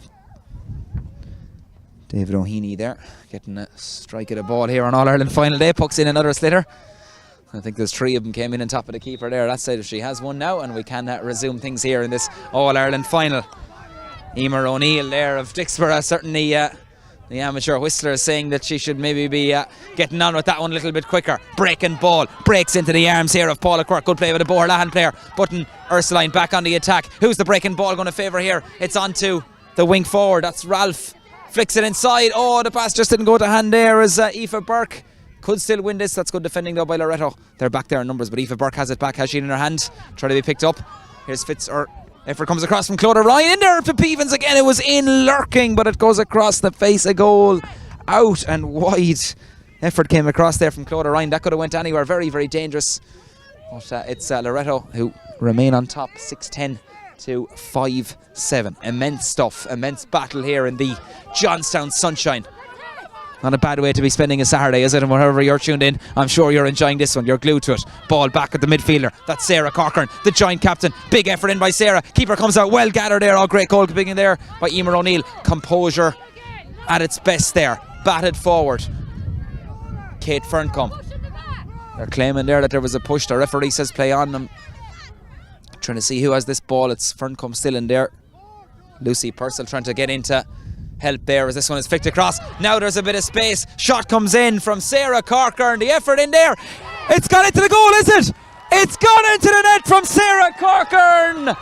David O'Heaney there getting a strike at a ball here on All-Ireland final day. Pucks in another slitter. I think there's 3 of them came in on top of the keeper there. That side, she has one now, and we can resume things here in this All-Ireland final. Emer O'Neill there of Dixborough, certainly the amateur whistler, is saying that she should maybe be getting on with that one a little bit quicker. Breaking ball, breaks into the arms here of Paula Quirk. Good play by the Boherlahan player, putting Ursuline back on the attack. Who's the breaking ball going to favour here? It's onto the wing forward. That's Ralph. Flicks it inside. Oh, the pass just didn't go to hand there as Aoife Burke could still win this. That's good defending though by Loreto. They're back there in numbers, but Aoife Burke has it back. Has she in her hand? Try to be picked up. Here's effort comes across from Clodagh Ryan in there to Bevans again. It was in lurking, but it goes across the face of goal, out and wide. Effort came across there from Clodagh Ryan. That could have went anywhere. Very, very dangerous. But it's Loreto who remain on top. 6-10 to 5-7. Immense stuff. Immense battle here in the Johnstown sunshine. Not a bad way to be spending a Saturday, is it? And wherever you're tuned in, I'm sure you're enjoying this one. You're glued to it. Ball back at the midfielder. That's Sarah Corcoran, the joint captain. Big effort in by Sarah. Keeper comes out well gathered there. Oh, great goal keeping in there by Emer O'Neill. Composure at its best there. Batted forward. Kate Ferncombe. They're claiming there that there was a push. The referee says play on. I'm trying to see who has this ball. It's Ferncombe still in there. Lucy Purcell trying to get into help there as this one is flicked across. Now there's a bit of space. Shot comes in from Sarah Corker, and the effort in there. It's gone into the goal, is it? It's gone into the net from Sarah Corker.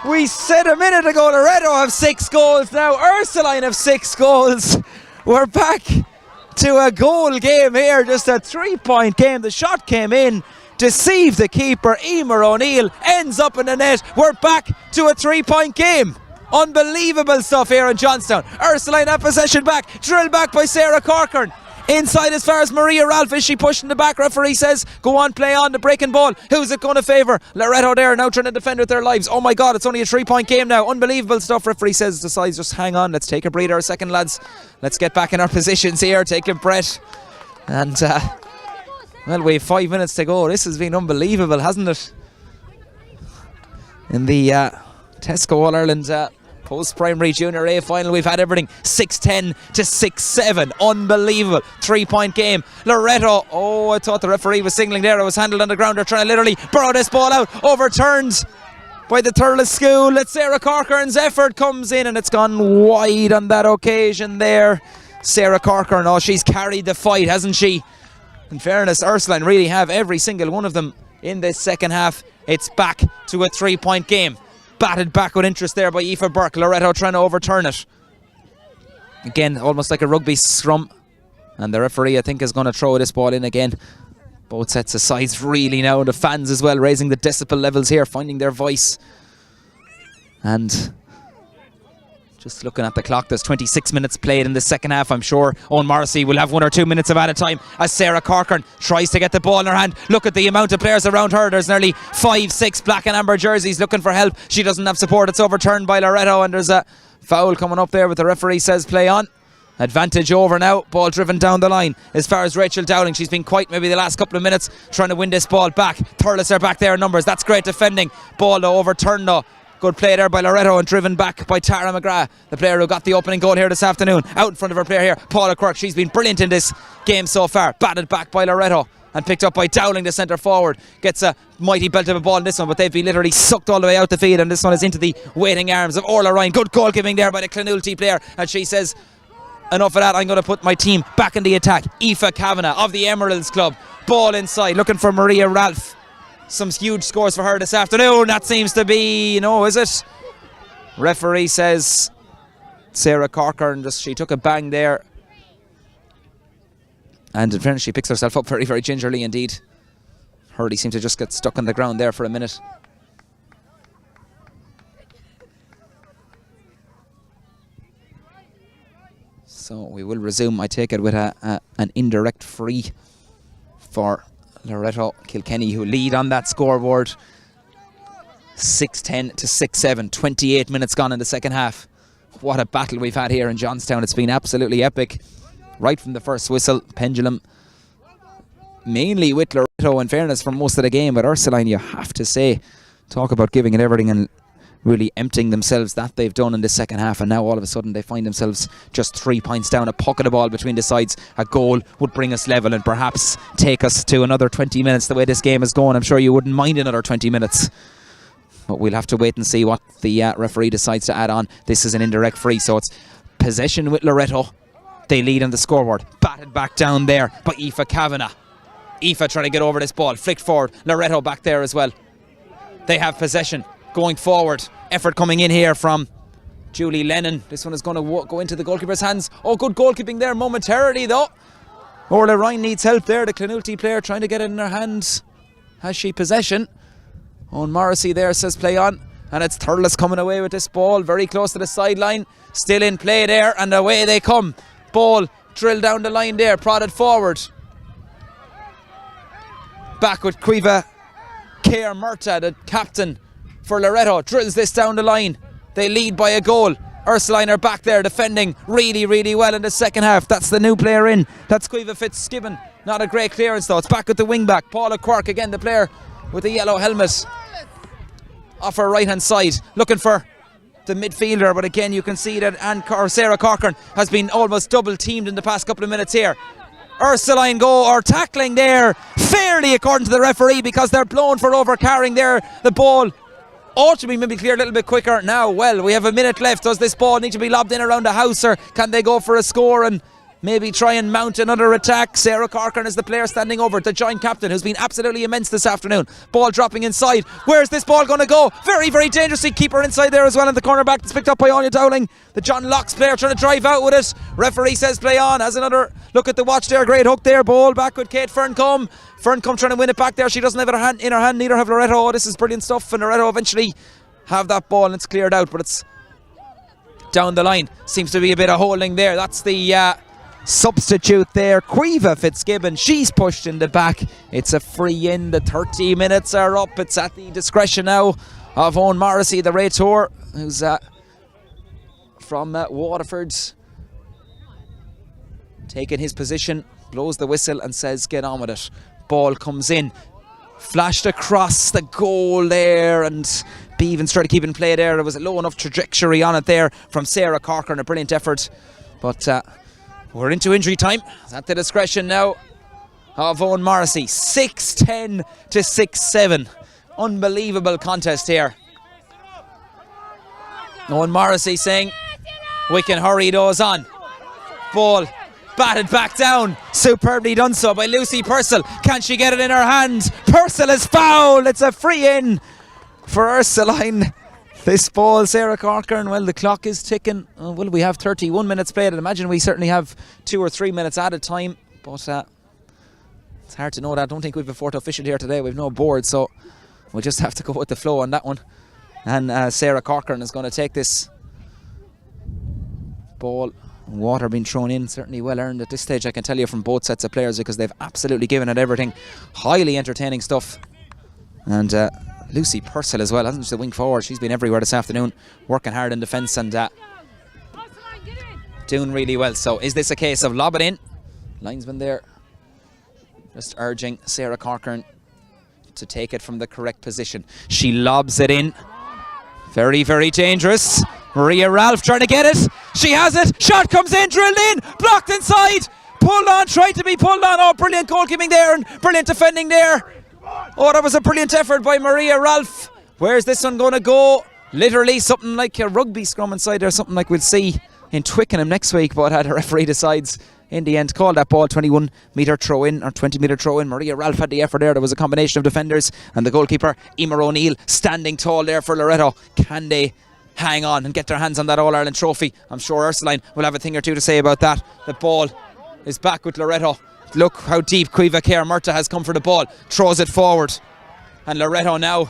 We said a minute ago Loreto have 6 goals. Now Ursuline have 6 goals. We're back to a goal game here, just a 3-point game. The shot came in, deceived the keeper. Emer O'Neill ends up in the net. We're back to a 3-point game. Unbelievable stuff here in Johnstown. Ursuline have possession back, drilled back by Sarah Corcoran. Inside as far as Maria Ralph. Is she pushing the back? Referee says go on, play on. The breaking ball, who's it going to favour? Loreto there now trying to defend with their lives. Oh my god, it's only a 3-point game now. Unbelievable stuff. Referee says the sides just hang on, let's take a breather a second, lads. Let's get back in our positions here, take a breath. And well, we have 5 minutes to go. This has been unbelievable, hasn't it? In the Tesco All-Ireland post-primary junior A final, we've had everything 6-10 to 6-7. Unbelievable 3-point game. Loreto, oh, I thought the referee was signalling there. It was handled on the ground. They're trying to literally burrow this ball out. Overturned by the Thurles school. It's Sarah Corcoran's effort comes in, and it's gone wide on that occasion there. Sarah Corcoran, oh, she's carried the fight, hasn't she? In fairness, Ursuline really have every single one of them in this second half. It's back to a 3-point game. Batted back with interest there by Aoife Burke. Loreto trying to overturn it. Again, almost like a rugby scrum. And the referee, I think, is going to throw this ball in again. Both sets of sides really now. The fans as well raising the decibel levels here, finding their voice. And just looking at the clock, there's 26 minutes played in the second half. I'm sure Owen Morrissey will have 1 or 2 minutes of added time as Sarah Corcoran tries to get the ball in her hand. Look at the amount of players around her. There's nearly 5-6 black and amber jerseys looking for help. She doesn't have support. It's overturned by Loreto, and there's a foul coming up there, but the referee says play on. Advantage over now. Ball driven down the line as far as Rachel Dowling. She's been quiet maybe the last couple of minutes trying to win this ball back. Thurles are back there in numbers. That's great defending. Ball though overturned though. Good play there by Loreto and driven back by Tara McGrath, the player who got the opening goal here this afternoon. Out in front of her player here, Paula Quirk. She's been brilliant in this game so far. Batted back by Loreto and picked up by Dowling, the centre forward. Gets a mighty belt of a ball in this one, but they've been literally sucked all the way out the field, and this one is into the waiting arms of Orla Ryan. Good goal giving there by the Clonulty player, and she says enough of that, I'm going to put my team back in the attack. Aoife Kavanagh of the Emeralds Club. Ball inside, looking for Maria Ralph. Some huge scores for her this afternoon. That seems to be, no, is it? Referee says Sarah Corcoran, she took a bang there. And in fairness, she picks herself up very, very gingerly indeed. Hurley seemed to just get stuck on the ground there for a minute. So we will resume, I take it, with an indirect free for Loreto Kilkenny, who lead on that scoreboard 6-10 to 6-7. 28 minutes gone in the second half. What a battle we've had here in Johnstown. It's been absolutely epic right from the first whistle. Pendulum mainly with Loreto, in fairness, for most of the game, but Ursuline, you have to say, talk about giving it everything and really emptying themselves. That they've done in the second half, and now all of a sudden they find themselves just 3 points down. A puck of the ball between the sides, a goal would bring us level and perhaps take us to another 20 minutes. The way this game is going, I'm sure you wouldn't mind another 20 minutes, but we'll have to wait and see what the referee decides to add on. This is an indirect free, so it's possession with Loreto. They lead on the scoreboard. Batted back down there by Aoife Kavanagh. Aoife trying to get over this ball, flicked forward. Loreto back there as well. They have possession going forward. Effort coming in here from Julie Lennon. This one is going to go into the goalkeeper's hands. Oh, good goalkeeping there momentarily though. Orla Ryan needs help there. The Clonulty player trying to get it in her hands. Has she possession? Owen Morrissey there says play on. And it's Thurles coming away with this ball very close to the sideline. Still in play there, and away they come. Ball drilled down the line there, prodded forward. Back with Cueva Keir Murta, the captain for Loreto, drills this down the line. They lead by a goal. Ursuline are back there defending really, really well in the second half. That's the new player in. That's Cueva Fitzgibbon. Not a great clearance though. It's back with the wing back. Paula Quirk again, the player with the yellow helmet, off her right hand side, looking for the midfielder, but again you can see that Sarah Corcoran has been almost double teamed in the past couple of minutes here. Ursuline go, or tackling there, fairly according to the referee, because they're blown for overcarrying there. The ball ought to be maybe cleared a little bit quicker now. Well, we have a minute left. Does this ball need to be lobbed in around the house, or can they go for a score and maybe try and mount another attack? Sarah Corcoran is the player standing over, the joint captain, who's been absolutely immense this afternoon. Ball dropping inside. Where's this ball going to go? Very, very dangerously. Keeper inside there as well, in the corner back. It's picked up by Anya Dowling, the John Locke's player, trying to drive out with it. Referee says play on. Has another look at the watch there. Great hook there. Ball back with Kate Ferncombe. Ferncombe trying to win it back there. She doesn't have it in her hand. Neither have Loreto. Oh, this is brilliant stuff. And Loreto eventually have that ball and it's cleared out, but it's down the line. Seems to be a bit of holding there. That's the substitute there, Caoimhe Fitzgibbon. She's pushed in the back. It's a free in. The 30 minutes are up. It's at the discretion now of Owen Morrissey, the Raitor, who's from Waterford, taking his position, blows the whistle and says get on with it. Ball comes in, flashed across the goal there, and Beavens tried to keep in play there. There was a low enough trajectory on it there from Sarah Corcoran. A brilliant effort, but we're into injury time. It's at the discretion now of Owen Morrissey. 6-10 to 6-7. Unbelievable contest here. Owen Morrissey saying we can hurry those on. Ball batted back down. Superbly done so by Lucy Purcell. Can she get it in her hand? Purcell is fouled. It's a free in for Ursuline. This ball, Sarah Corcoran, well, the clock is ticking. Well, we have 31 minutes played. I'd imagine we certainly have 2 or 3 minutes at a time, but it's hard to know that. I don't think we've a fourth official here today. We've no board, so we'll just have to go with the flow on that one. And Sarah Corcoran is going to take this ball. Water being thrown in, certainly well earned at this stage, I can tell you, from both sets of players, because they've absolutely given it everything. Highly entertaining stuff. And Lucy Purcell as well, hasn't she, the wing forward? She's been everywhere this afternoon, working hard in defence and doing really well. So is this a case of lob it in? Linesman there just urging Sarah Corcoran to take it from the correct position. She lobs it in. Very, very dangerous. Maria Ralph trying to get it. She has it. Shot comes in, drilled in, blocked inside. Pulled on, tried to be pulled on. Oh, brilliant goalkeeping there and brilliant defending there. Oh, that was a brilliant effort by Maria Ralph. Where's this one going to go? Literally something like a rugby scrum inside there, something like we'll see in Twickenham next week, but the referee decides in the end to call that ball. 21-metre throw in, or 20-metre throw in. Maria Ralph had the effort there. There was a combination of defenders and the goalkeeper Emer O'Neill standing tall there for Loreto. Can they hang on and get their hands on that All-Ireland trophy? I'm sure Ursuline will have a thing or two to say about that. The ball is back with Loreto. Look how deep Caoimhe Murtagh has come for the ball. Throws it forward. And Loreto now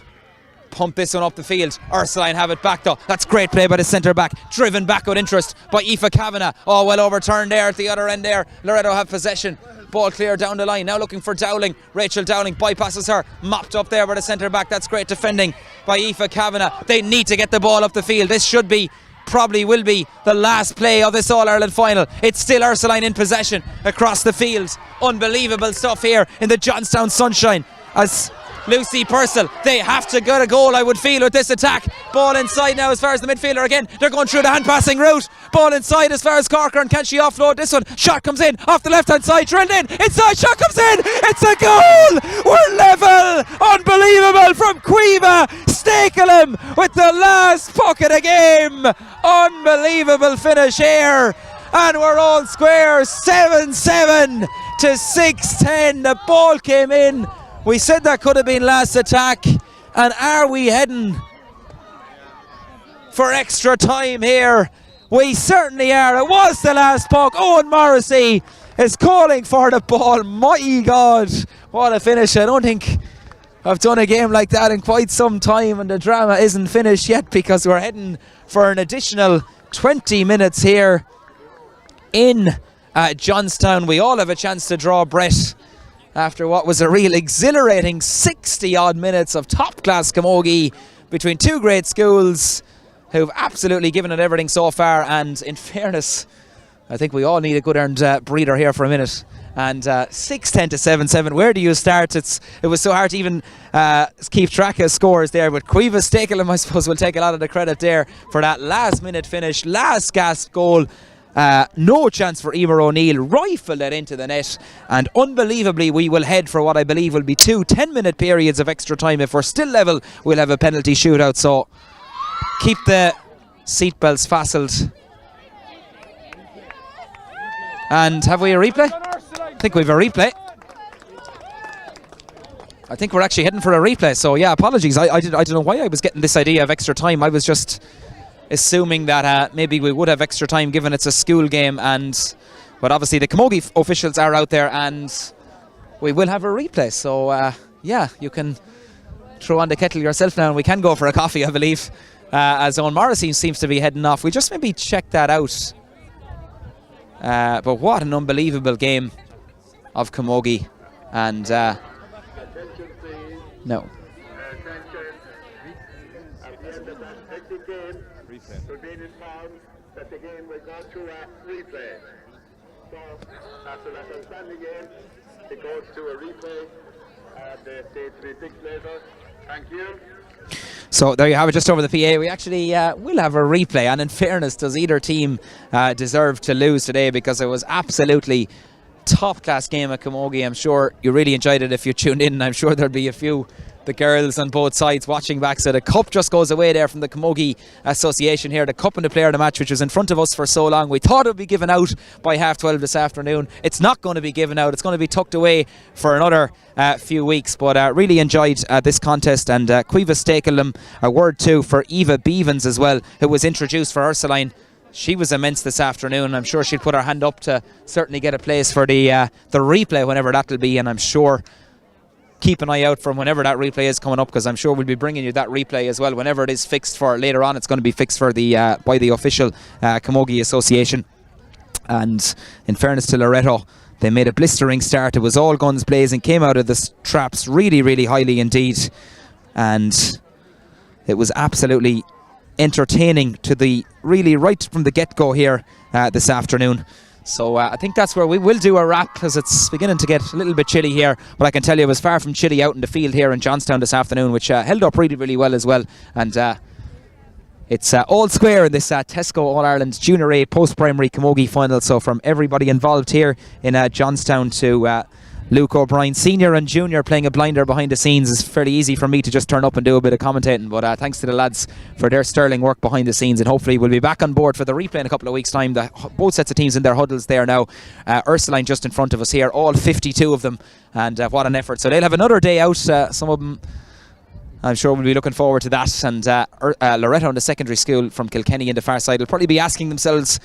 pump this one up the field. Ursuline have it back though. That's great play by the centre back. Driven back with interest by Aoife Kavanagh. Oh, well overturned there at the other end there. Loreto have possession. Ball clear down the line. Now looking for Dowling. Rachel Dowling bypasses her. Mopped up there by the centre back. That's great defending by Aoife Kavanagh. They need to get the ball up the field. This should be, probably will be, the last play of this All-Ireland final. It's still Ursuline in possession across the field. Unbelievable stuff here in the Johnstown sunshine as Lucy Purcell, they have to get a goal, I would feel, with this attack. Ball inside now as far as the midfielder again. They're going through the hand passing route. Ball inside as far as Corcoran. Can she offload this one? Shot comes in off the left hand side, drilled in inside, shot comes in. It's a goal. We're level. Unbelievable from Caoimhe Stekelum with the last puck of the game. Unbelievable finish here, and we're all square. 7-7 to 6-10. The ball came in. We said that could have been last attack, and are we heading for extra time here? We certainly are. It was the last puck. Owen Morrissey is calling for the ball. My God, what a finish. I don't think I've done a game like that in quite some time, and the drama isn't finished yet because we're heading for an additional 20 minutes here in Johnstown. We all have a chance to draw breath after what was a real exhilarating 60 odd minutes of top class camogie between two great schools who've absolutely given it everything so far. And in fairness, I think we all need a good earned breather here for a minute. And 6-10 to 7-7, where do you start? It was so hard to even keep track of scores there, but Caoimhe Stekelum, I suppose, will take a lot of the credit there for that last minute finish, last gasp goal. No chance for Emer O'Neill, rifled it into the net, and unbelievably we will head for what I believe will be 2 10-minute periods of extra time. If we're still level, we'll have a penalty shootout, so keep the seatbelts fastened. And have we a replay? I think we have a replay. I think we're actually heading for a replay, so yeah, apologies. I don't know why I was getting this idea of extra time. I was just assuming that maybe we would have extra time given it's a school game, but obviously the Camogie officials are out there and we will have a replay. So yeah, you can throw on the kettle yourself now and we can go for a coffee, I believe, as Owen Morrissey seems to be heading off. We'll just maybe check that out. But what an unbelievable game of Camogie. And no. So being informed that the game will go to a replay. So after that outstanding game, it goes to a replay and the stage to be fixed later. Thank you. So there you have it, just over the PA. We actually will have a replay, and in fairness, does either team deserve to lose today, because it was absolutely top class game at Camogie. I'm sure you really enjoyed it if you tuned in, and I'm sure there'll be a few the girls on both sides watching back. So the cup just goes away there from the Camogie Association here. The cup and the player of the match, which was in front of us for so long. We thought it would be given out by 12:30 this afternoon. It's not going to be given out. It's going to be tucked away for another few weeks. But really enjoyed this contest. And Cueva Stakelum, a word too for Eva Beavens as well, who was introduced for Ursuline. She was immense this afternoon. I'm sure she'll put her hand up to certainly get a place for the replay whenever that'll be. And I'm sure keep an eye out from whenever that replay is coming up, because I'm sure we'll be bringing you that replay as well whenever it is fixed for later on. It's going to be fixed for the by the official Camogie Association. And in fairness to Loreto, they made a blistering start. It was all guns blazing, came out of the traps really, really highly indeed, and it was absolutely entertaining to the really right from the get-go here this afternoon. So I think that's where we will do a wrap, because it's beginning to get a little bit chilly here. But I can tell you it was far from chilly out in the field here in Johnstown this afternoon, which held up really, really well as well. And it's all square in this Tesco All-Ireland Junior A post-primary Camogie final. So from everybody involved here in Johnstown to Luke O'Brien, senior and junior, playing a blinder behind the scenes. It's fairly easy for me to just turn up and do a bit of commentating, but thanks to the lads for their sterling work behind the scenes, and hopefully we'll be back on board for the replay in a couple of weeks' time. Both sets of teams in their huddles there now. Ursuline just in front of us here, all 52 of them, and what an effort. So they'll have another day out. Some of them, I'm sure, we'll be looking forward to that. And Loreto in the secondary school from Kilkenny in the far side will probably be asking themselves,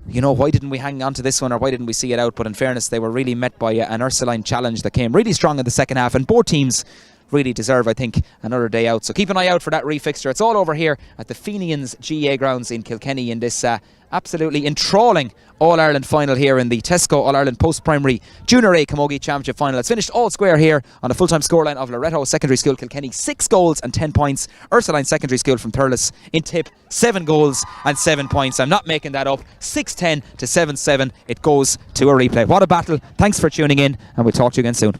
you know, why didn't we hang on to this one, or why didn't we see it out? But in fairness, they were really met by an Ursuline challenge that came really strong in the second half, and both teams really deserve, I think, another day out. So keep an eye out for that refixture. It's all over here at the Fenians GA grounds in Kilkenny in this absolutely enthralling All-Ireland final here in the Tesco All-Ireland Post-Primary Junior A Camogie Championship final. It's finished all square here on a full-time scoreline of Loreto Secondary School Kilkenny, 6 goals and 10 points. Ursuline Secondary School from Thurles in tip, 7 goals and 7 points. I'm not making that up. 6-10 to 7-7. It goes to a replay. What a battle. Thanks for tuning in, and we'll talk to you again soon.